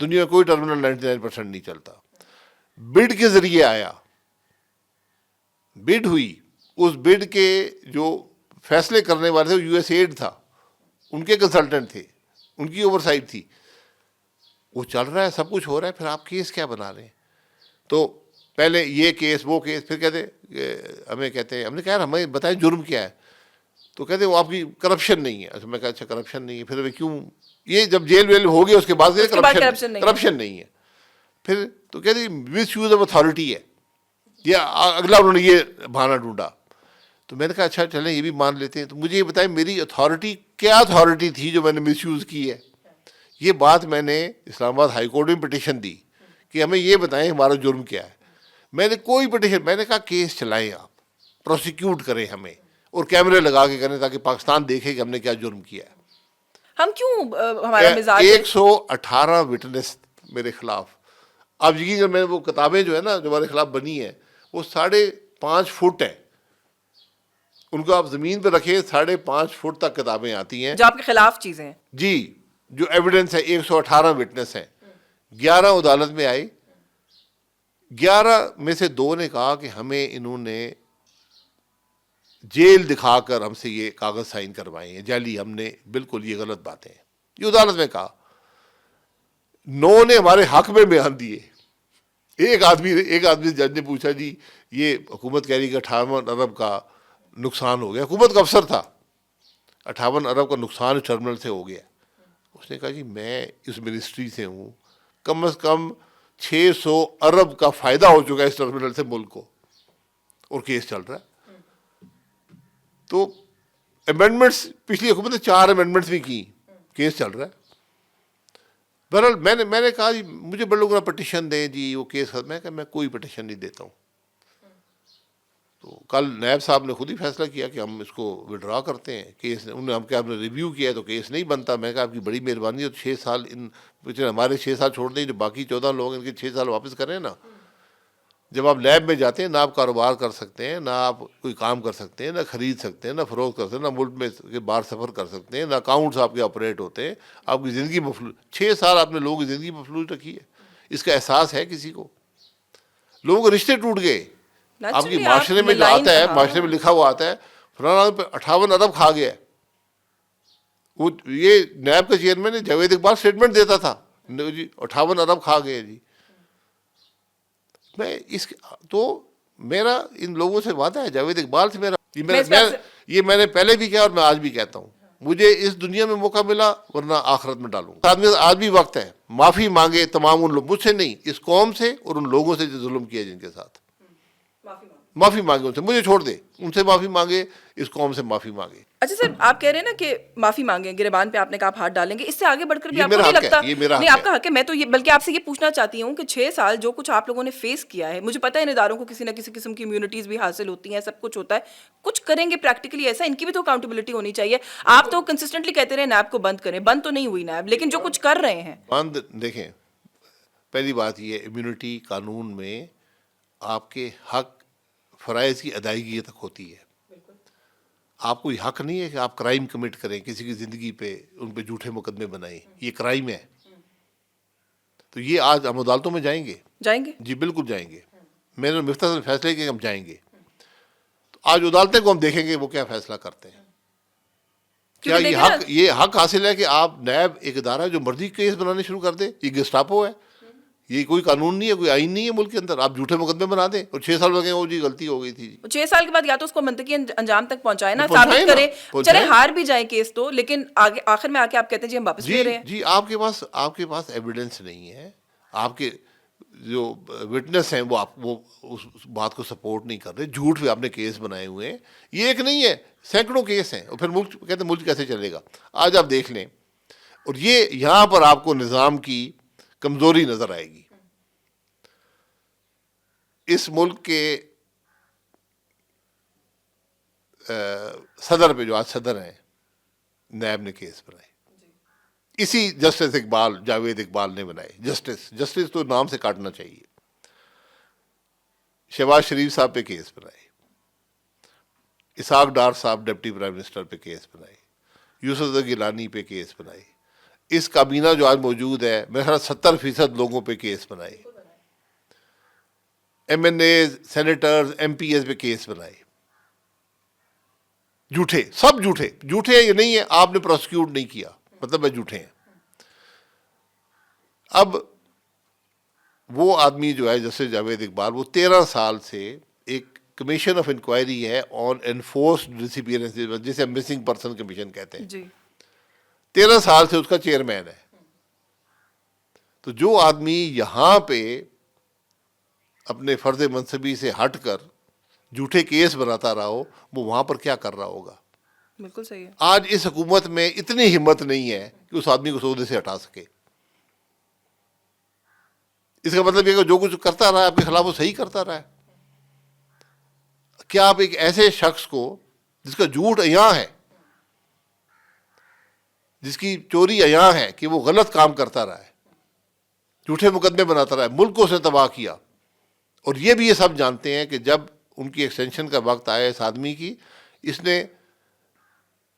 دنیا میں کوئی ٹرمینل 99% نہیں چلتا. بڈ کے ذریعے آیا، بڈ ہوئی، اس بڈ کے جو فیصلے کرنے والے تھے یو ایس ایڈ تھا، ان کے کنسلٹنٹ تھے، ان کی اوور سائٹ تھی. وہ چل رہا ہے، سب کچھ ہو رہا ہے، پھر آپ کیس کیا بنا رہے ہیں؟ تو پہلے یہ کیس وہ کیس، پھر کہتے ہم نے کہا یار ہمیں بتائیں جرم کیا ہے؟ تو کہتے وہ آپ کی کرپشن نہیں ہے. میں کہا اچھا کرپشن نہیں ہے، پھر کیوں یہ جب جیل ویل ہو گیا اس کے بعد کرپشن نہیں ہے. پھر تو کہتے ہیں مس یوز آف اتھارٹی ہے، یہ اگلا انہوں نے یہ بہانہ ڈھونڈا. تو میں نے کہا اچھا چلیں یہ بھی مان لیتے ہیں. تو مجھے یہ بتائیں میری اتھارٹی کیا اتھارٹی تھی جو میں نے مس یوز کی ہے؟ یہ بات میں نے اسلام آباد ہائی کورٹ میں پٹیشن دی کہ ہمیں یہ بتائیں ہمارا جرم کیا ہے. میں نے کوئی پٹیشن، میں نے کہا کیس چلائیں آپ، پروسیکیوٹ کریں ہمیں اور کیمرے لگا کے کریں تاکہ پاکستان دیکھے کہ ہم نے کیا جرم کیا ہے. ہم کیوں ہمارا مزاج 118 وٹنس میرے خلاف. اب یقین میں وہ کتابیں جو ہے نا جو ہمارے خلاف بنی ہیں وہ 5.5 فٹ ہیں، ان کو آپ زمین پہ رکھیں 5.5 فٹ تک کتابیں آتی ہیں جو آپ کے خلاف چیزیں ہیں. جی، جو ایویڈنس ہے. 118 وٹنس ہیں، 11 عدالت میں آئے. 11 میں سے 2 نے کہا کہ ہمیں انہوں نے جیل دکھا کر ہم سے یہ کاغذ سائن کروائے ہیں جعلی، ہم نے بالکل یہ غلط باتیں ہیں، یہ عدالت میں کہا. 9 نے ہمارے حق میں بیان دیے. ایک آدمی جج نے پوچھا جی یہ حکومت کہہ رہی کہ 58 ارب کا نقصان ہو گیا، حکومت کا افسر تھا، 58 ارب کا نقصان اس ٹرمینل سے ہو گیا. اس نے کہا جی میں اس منسٹری سے ہوں، کم از کم 600 ارب کا فائدہ ہو چکا ہے اس ٹرمینل سے ملک کو، اور کیس چل رہا ہے. تو امینڈمنٹس پچھلی حکومت نے 4 امینڈمنٹس بھی کی، کیس چل رہا ہے. بہرحال میں نے کہا جی مجھے بڑے لوگوں نے پٹیشن دیں جی وہ کیس ختم ہے، کہ میں کوئی پٹیشن نہیں دیتا ہوں. تو کل نیب صاحب نے خود ہی فیصلہ کیا کہ ہم اس کو وڈرا کرتے ہیں کیس. انہوں نے ہم کیا ہم نے ریویو کیا ہے تو کیس نہیں بنتا. میں کہا آپ کی بڑی مہربانی ہے، 6 سال ان ہمارے 6 سال چھوڑ دیں، جو باقی 14 لوگ ان کے 6 سال واپس کریں نا. جب آپ لیب میں جاتے ہیں نہ آپ کاروبار کر سکتے ہیں، نہ آپ کوئی کام کر سکتے ہیں، نہ خرید سکتے ہیں، نہ فروخت کر سکتے ہیں، نہ ملک میں کے باہر سفر کر سکتے ہیں، نہ اکاؤنٹس آپ کے آپریٹ ہوتے ہیں. آپ کی زندگی مفلوج، 6 سال آپ نے لوگوں کی زندگی مفلوج رکھی ہے. اس کا احساس ہے کسی کو؟ لوگوں کے رشتے ٹوٹ گئے. آپ کی معاشرے میں جو آتا ہے، معاشرے میں لکھا ہوا آتا ہے فلانا پہ 58 ارب کھا گیا. وہ یہ نیب کا چیئرمین ہے جاوید اقبال اسٹیٹمنٹ دیتا تھا جی 58 ارب کھا گئے جی. میں تو میرا ان لوگوں سے وعدہ ہے، جاوید اقبال سے یہ میں نے پہلے بھی کہا اور میں آج بھی کہتا ہوں، مجھے اس دنیا میں موقع ملا ورنہ آخرت میں ڈالوں گا. آج بھی وقت ہے معافی مانگے تمام ان لوگ، مجھ سے نہیں، اس قوم سے اور ان لوگوں سے جو ظلم کیا جن کے ساتھ. معافی مانگے ان سے، مجھے چھوڑ دے، ان سے معافی مانگے، اس قوم سے معافی مانگے. اچھا سر، آپ کہہ رہے ہیں نا کہ معافی مانگیں، گریبان پہ آپ نے کہا آپ ہاتھ ڈالیں گے، اس سے آگے بڑھ کر بھی آپ کو نہیں لگتا؟ نہیں، آپ کا حق ہے. میں تو یہ بلکہ آپ سے یہ پوچھنا چاہتی ہوں کہ 6 سال جو کچھ آپ لوگوں نے فیس کیا ہے، مجھے پتا ہے ان اداروں کو کسی نہ کسی قسم کی امیونٹیز بھی حاصل ہوتی ہیں، سب کچھ ہوتا ہے، کچھ کریں گے پریکٹیکلی ایسا، ان کی بھی تو اکاؤنٹیبلٹی ہونی چاہیے. آپ تو کنسسٹنٹلی کہتے رہے نیب کو بند کریں، بند تو نہیں ہوئی نیب، لیکن جو کچھ کر رہے ہیں بند. دیکھیں پہلی بات یہ امیونٹی قانون میں آپ کے حق فرائض کی ادائیگی تک ہوتی ہے. آپ کو یہ حق نہیں ہے کہ آپ کرائم کمٹ کریں، کسی کی زندگی پہ ان پہ جھوٹے مقدمے بنائیں، یہ کرائم ہے. تو یہ آج ہم عدالتوں میں جائیں گے جی بالکل جائیں گے. میں نے مختصر فیصلے کہ ہم جائیں گے. تو آج عدالتیں کو ہم دیکھیں گے وہ کیا فیصلہ کرتے ہیں. کیا یہ حق حاصل ہے کہ آپ نیب ایک ادارہ جو مرضی کیس بنانے شروع کر دے؟ یہ گسٹاپو ہے، یہ کوئی قانون نہیں ہے، کوئی آئین نہیں ہے ملک کے اندر. آپ جھوٹے مقدمے بنا دیں اور 6 سال لگیں وہ جی غلطی ہو گئی تھی. 6 سال کے بعد یا تو اس کو منطقی انجام تک پہنچائے نا، ثابت کریں، چلے ہار بھی جائیں کیس تو، لیکن آخر میں آ کے آپ کہتے ہیں جی ہم واپس لے رہے ہیں. جی آپ کے پاس ایویڈنس نہیں ہے، آپ کے جو وٹنس ہیں وہ اس بات کو سپورٹ نہیں کر رہے، جھوٹ پہ آپ نے کیس بنائے ہوئے ہیں. یہ ایک نہیں ہے، سینکڑوں کیس ہیں. اور پھر ملک کہتے ہیں ملک کیسے چلے گا؟ آج آپ دیکھ لیں. اور یہ یہاں پر آپ کو نظام کی کمزوری نظر آئے گی. اس ملک کے صدر پہ جو آج صدر ہیں نیب نے کیس بنائے، اسی جسٹس اقبال جاوید اقبال نے بنائے. جسٹس تو نام سے کاٹنا چاہیے. شہباز شریف صاحب پہ کیس بنائے، اسحاق ڈار صاحب ڈپٹی پرائم منسٹر پہ کیس بنائے، یوسف زئی گیلانی پہ کیس بنائے. اس کابینہ جو آج موجود ہے میرے خیال 70% لوگوں پہ کیس بنائے. ایم این اے، سینیٹرز، ایم پی ایز پہ کیس بنائے. جھوٹے، سب جھوٹے ہیں. یہ نہیں ہے آپ نے پروسیکیوٹ نہیں کیا مطلب ہے جھوٹے ہیں. اب وہ آدمی جو ہے جیسے جاوید اقبال، وہ 13 سال سے ایک کمیشن آف انکوائری ہے آن انفورسڈ ڈسپیئرنس، جسے ہم مسنگ پرسن کمیشن کہتے ہیں. 13 سال سے اس کا چیئرمین ہے. تو تو جو آدمی یہاں پہ اپنے فرض منصبی سے ہٹ کر جھوٹے کیس بناتا رہا ہو وہ وہاں پر کیا کر رہا ہوگا. بالکل صحیح ہے. آج اس حکومت میں اتنی ہمت نہیں ہے کہ اس آدمی کو عہدے سے ہٹا سکے. اس کا مطلب یہ کہ جو کچھ کرتا رہا ہے آپ کے خلاف وہ صحیح کرتا رہا ہے. کیا آپ ایک ایسے شخص کو جس کا جھوٹ عیاں ہے، جس کی چوری عیاں ہے کہ وہ غلط کام کرتا رہا ہے، جھوٹے مقدمے بناتا رہا ہے، ملک کو اس نے تباہ کیا، اور یہ سب جانتے ہیں کہ جب ان کی ایکسٹینشن کا وقت آیا اس آدمی کی، اس نے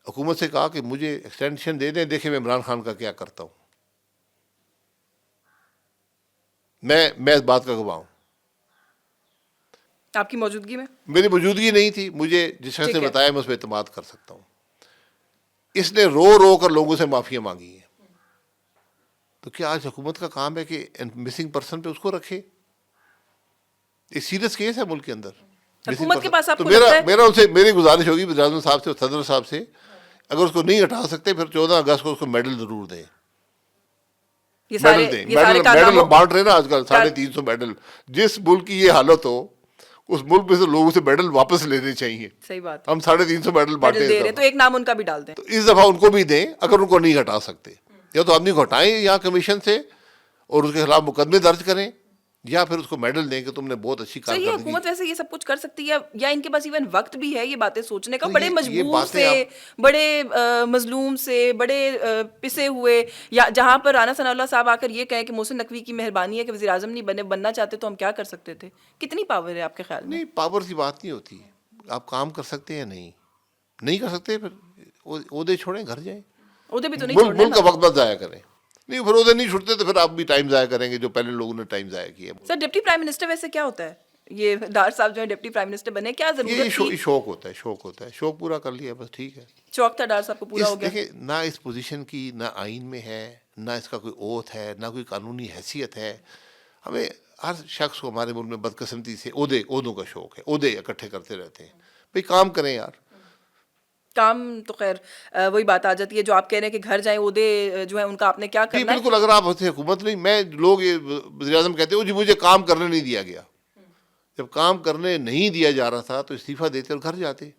حکومت سے کہا کہ مجھے ایکسٹینشن دے دیں، دیکھیں میں عمران خان کا کیا کرتا ہوں. میں اس بات کا گواہ ہوں. آپ کی موجودگی میں میری موجودگی نہیں تھی، مجھے جس شخص ٹھیک نے ہے. بتایا میں اس پہ اعتماد کر سکتا ہوں. اس نے رو رو کر لوگوں سے معافیاں مانگی ہیں. تو کیا آج حکومت کا کام ہے کہ مسنگ پرسن پہ اس کو رکھے؟ ایک سیریس کیس ہے ملک کے اندر. حکومت کے پاس آپ تو کو لگتا ہے میرا ان سے میری گزارش ہوگی وزیر اعظم صاحب سے اور صدر صاحب سے، اگر اس کو نہیں ہٹا سکتے پھر 14 اگست کو اس کو میڈل ضرور دیں. یہ سارے میڈل دیں. یہ سارے میڈل کارناموں بانٹ رہے نا آج کل 350 میڈل. جس ملک کی یہ حالت ہو اس ملک میں سے لوگوں سے میڈل واپس لینے چاہیے. صحیح بات ہم 350 میڈل بانٹے دے اس رہے دفعہ. تو ایک نام ان کا بھی ڈال دیں. تو اس دفعہ ان کو بھی دیں اگر ان کو نہیں ہٹا سکتے. یا تو آدمی کو ہٹائیں یہاں کمیشن سے اور اس کے خلاف مقدمے درج کریں، یا پھر اس کو میڈل دیں کہ تم نے بہت اچھی صحیح ہے. کارکردگی. حکومت ویسے یہ سب کچھ کر سکتی ہے یا ان کے پاس ایون وقت بھی ہے یہ باتیں سوچنے کا؟ تو بڑے یہ مجبور باتیں سے، بڑے مظلوم سے، بڑے پسے ہوئے، یا جہاں پر رانا ثناء اللہ صاحب آ کر یہ کہیں کہ محسن نقوی کی مہربانی ہے کہ وزیر اعظم نہیں بننا چاہتے تو ہم کیا کر سکتے تھے. کتنی پاور ہے آپ کے خیال میں؟ نہیں، پاور کی بات نہیں ہوتی. آپ کام کر سکتے ہیں نہیں کر سکتے پھر عہدے چھوڑیں، گھر جائیں. عہدے بھی تو نہیں چھوڑنے ملک کا وقت مت ضائع کریں. نہیں، پھر عہدے نہیں چھوڑتے تو پھر آپ بھی ٹائم ضائع کریں گے جو پہلے لوگوں نے ٹائم ضائع کیا. سر ڈپٹی پرائم منسٹر ویسے کیا ہوتا ہے؟ یہ ڈار صاحب جو ہے ڈپٹی پرائم منسٹر بنے، کیا ضرورت تھی؟ یہ شوق ہوتا ہے، شوق پورا کر لیا بس، ٹھیک ہے. شوق تھا ڈار صاحب کو، پورا ہو گیا. دیکھیں، نہ اس پوزیشن کی نہ آئین میں ہے، نہ اس کا کوئی اوتھ ہے، نہ کوئی قانونی حیثیت ہے. ہمیں ہر شخص کو ہمارے ملک میں بدقسمتی سے عہدوں کا شوق ہے، عہدے اکٹھے کرتے رہتے ہیں. بھئی کام کریں یار. کام تو خیر وہی بات آ جاتی ہے جو آپ کہہ رہے ہیں کہ گھر جائیں، عہدے جو ہیں ان کا آپ نے کیا جی کرنا ہے. بالکل. اگر آپ ہوتے حکومت نہیں، میں لوگ وزیر اعظم کہتے ہو جی مجھے کام کرنے نہیں دیا گیا. جب کام کرنے نہیں دیا جا رہا تھا تو استعفیٰ دیتے اور گھر جاتے.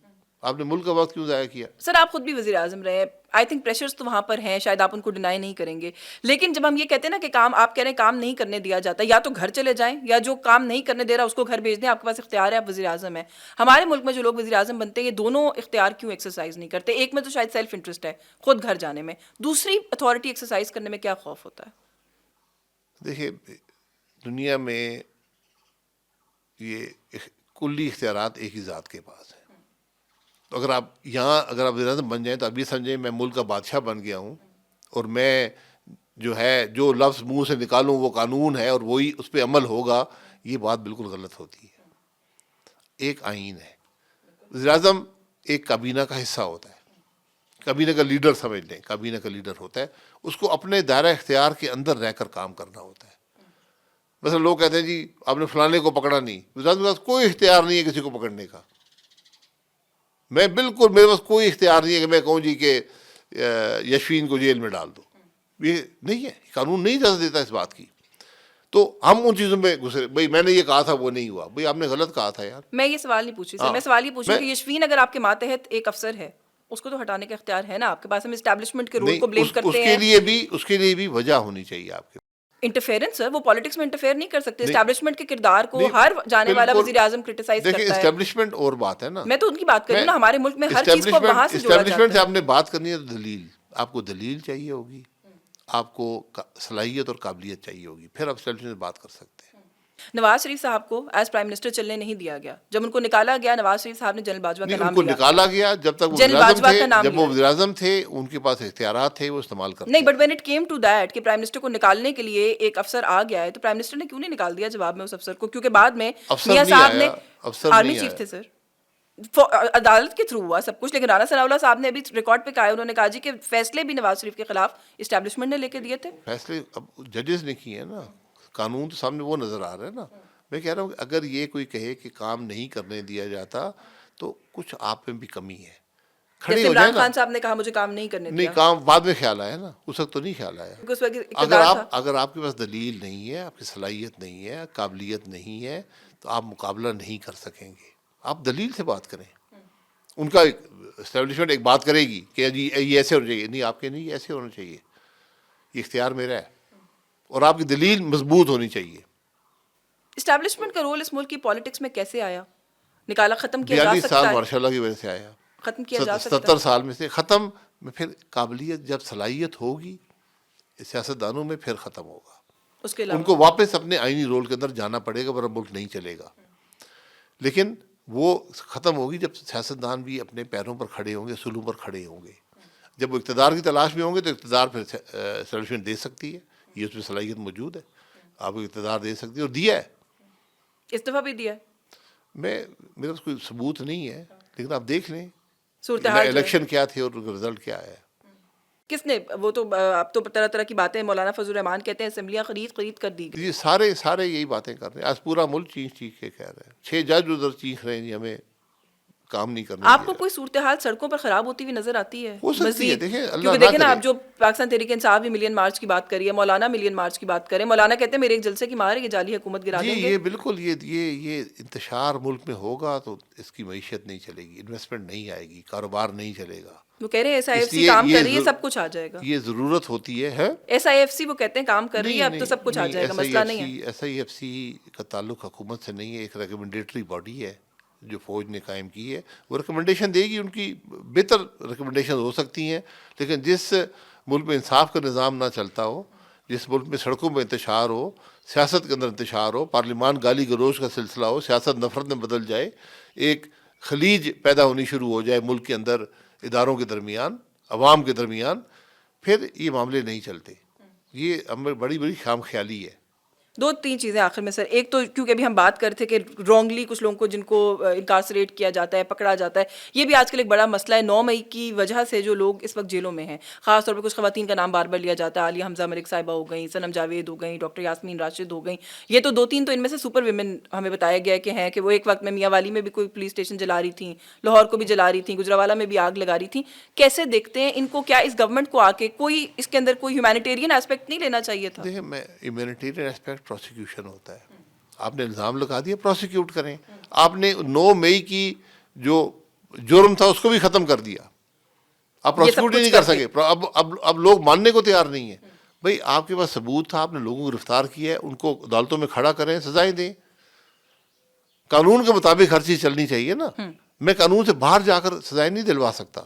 آپ نے ملک کا وقت کیوں ضائع کیا؟ سر آپ خود بھی وزیر اعظم رہے ہیں، آئی تھنک پریشرز تو وہاں پر ہیں، شاید آپ ان کو ڈینائی نہیں کریں گے. لیکن جب ہم یہ کہتے ہیں نا کہ کام، آپ کہہ رہے ہیں کام نہیں کرنے دیا جاتا، یا تو گھر چلے جائیں یا جو کام نہیں کرنے دے رہا اس کو گھر بھیج دیں. آپ کے پاس اختیار ہے، آپ وزیر اعظم ہیں. ہمارے ملک میں جو لوگ وزیر اعظم بنتے ہیں یہ دونوں اختیار کیوں ایکسرسائز نہیں کرتے؟ ایک میں تو شاید سیلف انٹرسٹ ہے خود گھر جانے میں، دوسری اتھارٹی ایکسرسائز کرنے میں کیا خوف ہوتا ہے؟ دیکھیے، دنیا میں یہ کلی اختیارات ایک ہی ذات کے پاس ہیں. تو اگر آپ وزیر اعظم بن جائیں تو اب یہ سمجھیں میں ملک کا بادشاہ بن گیا ہوں اور میں جو لفظ منہ سے نکالوں وہ قانون ہے اور وہی اس پہ عمل ہوگا. یہ بات بالکل غلط ہوتی ہے. ایک آئین ہے. وزیر اعظم ایک کابینہ کا حصہ ہوتا ہے، کابینہ کا لیڈر سمجھ لیں، کابینہ کا لیڈر ہوتا ہے. اس کو اپنے دائرہ اختیار کے اندر رہ کر کام کرنا ہوتا ہے. مثلا لوگ کہتے ہیں جی آپ نے فلانے کو پکڑا نہیں. وزیر اعظم کے پاس کوئی اختیار نہیں ہے کسی کو پکڑنے کا. میرے پاس کوئی اختیار نہیں ہے کہ میں کہوں جی کہ یشوین کو جیل میں ڈال دو. یہ نہیں ہے، قانون نہیں اجازت دیتا اس بات کی. تو ہم ان چیزوں میں گھسے. بھائی میں نے یہ کہا تھا وہ نہیں ہوا. بھائی آپ نے غلط کہا تھا یار. میں یہ سوال نہیں پوچھ رہی سر، میں سوال یہ پوچھ رہی ہوں کہ یشوین اگر آپ کے ماتحت ایک افسر ہے، اس کو تو ہٹانے کا اختیار ہے نا آپ کے پاس. ہم اسٹیبلشمنٹ کے رول کو بلیم کرتے ہیں. اس کے لیے بھی وجہ ہونی چاہیے آپ کے. انٹرفیئرنس سر، وہ پالیٹکس میں انٹرفیئر نہیں کر سکتے. اسٹیبلشمنٹ کے کردار کو ہر جانے والا وزیر اعظم کرٹیسائز کرتا ہے. دیکھیں اسٹیبلشمنٹ اور بات ہے نا. میں تو ان کی بات کر رہی ہوں نا، ہمارے ملک میں ہر چیز کو وہاں سے جوڑا جاتا ہے. اسٹیبلشمنٹ سے آپ نے بات کرنی ہے تو دلیل، آپ کو دلیل چاہیے ہوگی، آپ کو صلاحیت اور قابلیت چاہیے ہوگی، پھر آپ اسٹیبلشمنٹ سے بات کر سکتے ہیں. نواز شریف صاحب کو ایز پرائم منسٹر چلنے نہیں دیا گیا. جب ان کو نکالا گیا نواز شریف صاحب نے جنرل باجوہ کا نام ان کو لیا. نکالا گیا جب تک وہ جنرل باجوہ کا نام جب وہ وزیر اعظم تھے ان کے پاس اختیارات تھے، وہ استعمال کرتے. نہیں، but when it came to that کہ پرائم منسٹر کو نکالنے کے لیے ایک افسر آ گیا ہے تو پرائم منسٹر نے کیوں نہیں نکال دیا جواب میں اس افسر کو؟ کیونکہ بعد میں میاں صاحب نے، آرمی چیف تھے سر، عدالت کے تھرو ہوا سب کچھ. لیکن رانا ثناء اللہ صاحب نے ابھی ریکارڈ پہ کہا ہے، انہوں نے کہا جی کہ فیصلے بھی نواز شریف کے خلاف اسٹیبلشمنٹ نے لے کے دیے تھے. فیصلے اب ججز نے کیے ہیں نا، قانون تو سامنے وہ نظر آ رہا ہے نا. میں کہہ رہا ہوں کہ اگر یہ کوئی کہے کہ کام نہیں کرنے دیا جاتا تو کچھ آپ میں بھی کمی ہے. کھڑے جیسے ہو جائیں عمران نا. خان صاحب نے کہا مجھے کام نہیں کرنے نہیں دیا، کام بعد میں خیال آیا نا, اس وقت تو نہیں خیال آیا. کیونکہ اس وقت اقتدار تھا. اگر آپ کے پاس دلیل نہیں ہے, آپ کی صلاحیت نہیں ہے, قابلیت نہیں ہے, تو آپ مقابلہ نہیں کر سکیں گے. آپ دلیل سے بات کریں. ان کا اسٹیبلشمنٹ ایک بات کرے گی کہ جی یہ ایسے ہونا چاہیے, نہیں آپ کے نہیں ایسے ہونا چاہیے, یہ اختیار میرا ہے, اور آپ کی دلیل مضبوط ہونی چاہیے. اسٹیبلشمنٹ کا رول اس ملک کی پالیٹکس میں کیسے آیا؟ نکالا ختم کیا جا 42 سکتا سال ہے؟ ماشاء اللہ کی وجہ سے آیا. ختم کیا جا سکتا 70 سال میں سے ختم میں پھر قابلیت جب صلاحیت ہوگی سیاستدانوں میں پھر ختم ہوگا. اس کے ان علاوہ کو واپس اپنے آئینی رول کے اندر جانا پڑے گا, ورنہ ملک نہیں چلے گا. لیکن وہ ختم ہوگی جب سیاستدان بھی اپنے پیروں پر کھڑے ہوں گے, اصولوں پر کھڑے ہوں گے. جب وہ اقتدار کی تلاش میں ہوں گے تو اقتدار پھر سولوشن دے سکتی ہے, یہ اس میں صلاحیت موجود ہے, آپ کو اقتدار دے سکتی ہے, اور دیا ہے. اس دفعہ بھی دیا ہے. میرے پاس کوئی ثبوت نہیں ہے, لیکن آپ دیکھ لیں صورتحال جو ہے. الیکشن کیا تھے اور رزلٹ کیا ہے. کس نے وہ تو اب تو طرح طرح کی باتیں, مولانا فضل الرحمان کہتے ہیں اسمبلیاں خرید کر دی گئی. یہ سارے یہی باتیں کر رہے ہیں. آج پورا ملک چیخ کے کہہ رہے ہیں, 6 جج ادھر چیخ رہے ہیں جی ہمیں کام نہیں کرنے آپ کو دیا. کوئی صورتحال سڑکوں پر خراب ہوتی ہوئی نظر آتی ہے ہو سکتی ہے, مزید؟ دیکھیں اللہ کیونکہ نہ دیکھیں نا, کرے. آپ جو پاکستان تحریک انصاف بھی ملین مارچ کی بات کری ہے, مولانا ملین مارچ کی بات کریں, مولانا کہتے ہیں میرے ایک جلسے کی مار ہے, یہ جعلی حکومت گرا جی دیں گے. یہ بالکل یہ انتشار ملک میں ہوگا تو اس کی معیشت نہیں چلے گی, انویسٹمنٹ نہیں آئے گی, کاروبار نہیں چلے گا. وہ کہہ رہے ہیں ایس آئی ایف اس سی لیے کام یہ کر رہی ہے, سب کچھ آ جائے گا. یہ ضرورت ہوتی ہے. ایس آئی ایف سی وہ کہتے ہیں کام کر رہی ہے, اب تو سب کچھ آ جائے گا, مسئلہ نہیں ہے. ایس آئی ایف سی کا تعلق حکومت سے نہیں ہے, ایک ریکمنڈیٹری باڈی ہے جو فوج نے قائم کی ہے. وہ ریکمنڈیشن دے گی, ان کی بہتر ریکمنڈیشن ہو سکتی ہیں, لیکن جس ملک میں انصاف کا نظام نہ چلتا ہو, جس ملک میں سڑکوں میں انتشار ہو, سیاست کے اندر انتشار ہو, پارلیمان گالی گلوچ کا سلسلہ ہو, سیاست نفرت میں بدل جائے, ایک خلیج پیدا ہونی شروع ہو جائے ملک کے اندر اداروں کے درمیان, عوام کے درمیان, پھر یہ معاملے نہیں چلتے. یہ بڑی خام خیالی ہے. 2-3 چیزیں آخر میں سر. ایک تو کیونکہ ابھی ہم بات کر تھے کہ رانگلی کچھ لوگوں کو جن کو انکارسریٹ کیا جاتا ہے, پکڑا جاتا ہے, یہ بھی آج کل ایک بڑا مسئلہ ہے. 9 مئی کی وجہ سے جو لوگ اس وقت جیلوں میں ہیں, خاص طور پہ کچھ خواتین کا نام بار بار لیا جاتا ہے, عالیہ حمزہ ملک صاحبہ ہو گئیں, صنم جاوید ہو گئیں, ڈاکٹر یاسمین راشد ہو گئیں. یہ تو 2-3 تو ان میں سے سپر ویمن ہمیں بتایا گیا ہے کہ ہیں, کہ وہ ایک وقت میں میاں والی میں بھی کوئی پولیس اسٹیشن جلا رہی تھیں, لاہور کو بھی جلا رہی تھیں, گجرانوالہ میں بھی آگ لگا رہی تھیں. کیسے دیکھتے ہیں ان کو؟ کیا اس گورنمنٹ کو آ کے کوئی اس کے اندر کوئی ہیومینیٹیرین ایسپیکٹ نہیں لینا چاہیے تھا؟ دیکھیں میں ہیومینیٹیرین ایسپیکٹ پروسیکیوشن ہوتا ہے. آپ نے الزام لگا دیا, پروسیکیوٹ کریں. آپ نے 9 مئی کی جو جرم تھا اس کو بھی ختم کر دیا, آپ پروسیکیوٹ ہی نہیں کر سکے. اب لوگ ماننے کو تیار نہیں ہیں. بھائی آپ کے پاس ثبوت تھا, آپ نے لوگوں کو گرفتار کیا ہے, ان کو عدالتوں میں کھڑا کریں, سزائیں دیں. قانون کے مطابق ہر چیز چلنی چاہیے نا. میں قانون سے باہر جا کر سزائیں نہیں دلوا سکتا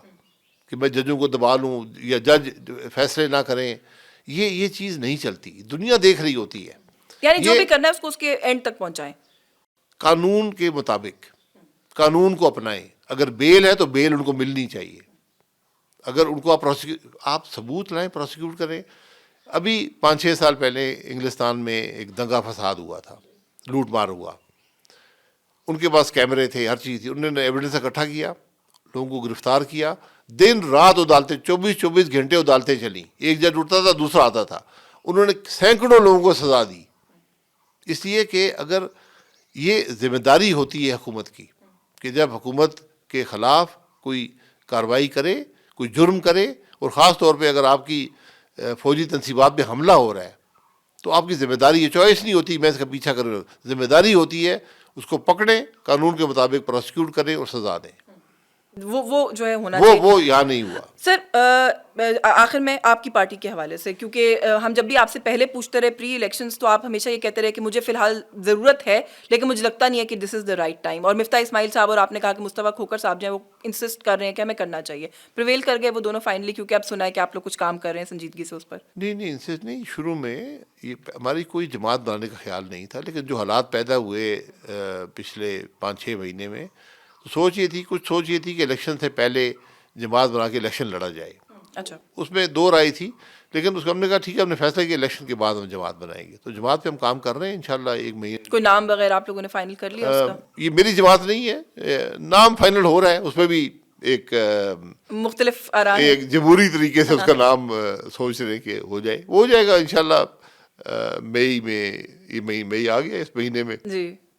کہ میں ججوں کو دبا لوں یا جج فیصلے نہ کریں. یہ چیز نہیں چلتی, دنیا دیکھ رہی ہوتی ہے. یعنی جو بھی کرنا ہے اس کو اس کے اینڈ تک پہنچائیں, قانون کے مطابق قانون کو اپنائیں. اگر بیل ہے تو بیل ان کو ملنی چاہیے. اگر ان کو آپ ثبوت لائیں, پروسیکیوٹ کریں. ابھی 5-6 سال پہلے انگلستان میں ایک دنگا فساد ہوا تھا, لوٹ مار ہوا. ان کے پاس کیمرے تھے, ہر چیز تھی, انہوں نے ایویڈنس اکٹھا کیا, لوگوں کو گرفتار کیا, دن رات عدالتیں 24 گھنٹے عدالتیں چلیں. ایک جج اٹھتا تھا, دوسرا آتا تھا. انہوں نے سینکڑوں لوگوں کو سزا دی. اس لیے کہ اگر یہ ذمہ داری ہوتی ہے حکومت کی کہ جب حکومت کے خلاف کوئی کارروائی کرے, کوئی جرم کرے, اور خاص طور پہ اگر آپ کی فوجی تنصیبات پہ حملہ ہو رہا ہے, تو آپ کی ذمہ داری, یہ چوائس نہیں ہوتی میں اس کا پیچھا کروں, ذمہ داری ہوتی ہے اس کو پکڑیں, قانون کے مطابق پروسیکیوٹ کریں اور سزا دیں. وہ جو ہے ہونا چاہیے. وہ یہاں نہیں ہوا. سر آخر میں آپ کی پارٹی کے حوالے سے, کیونکہ ہم جب بھی آپ سے پہلے پوچھتے رہے پری الیکشنز, تو آپ ہمیشہ یہ کہتے رہے کہ مجھے فی الحال ضرورت ہے, لیکن مجھے لگتا نہیں ہے کہ دس از دا رائٹ ٹائم. اور مفتاح اسماعیل صاحب اور آپ نے کہا کہ مصطفیٰ کھوکھر صاحب جو ہیں وہ انسسٹ کر رہے ہیں کہ ہمیں کرنا چاہیے. پریویل کر گئے وہ دونوں فائنلی, کیونکہ اب سنا ہے کہ آپ لوگ کچھ کام کر رہے ہیں سنجیدگی سے اس پر. نہیں انسسٹ نہیں. شروع میں یہ ہماری کوئی جماعت بنانے کا خیال نہیں تھا, لیکن جو حالات پیدا ہوئے پچھلے 5-6 مہینے میں, تو سوچ یہ تھی کہ الیکشن سے پہلے جماعت بنا کے الیکشن لڑا جائے. اچھا, اس میں 2 رائے تھی, لیکن اس کو ہم نے کہا ٹھیک ہے, ہم نے فیصلہ کیا الیکشن کے بعد ہم جماعت بنائیں گے. تو جماعت پہ ہم کام کر رہے ہیں انشاءاللہ 1 مہینے. کوئی نام وغیرہ آپ لوگوں نے فائنل کر لیا اس کا؟ یہ میری جماعت نہیں ہے, نام فائنل ہو رہا ہے, اس میں بھی ایک مختلف آراء, ایک جمہوری طریقے سے اس کا نام سوچ رہے ہیں کہ ہو جائے. وہ ہو جائے گا انشاءاللہ مئی میں. یہ مئی آ گیا اس مہینے میں. جی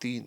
3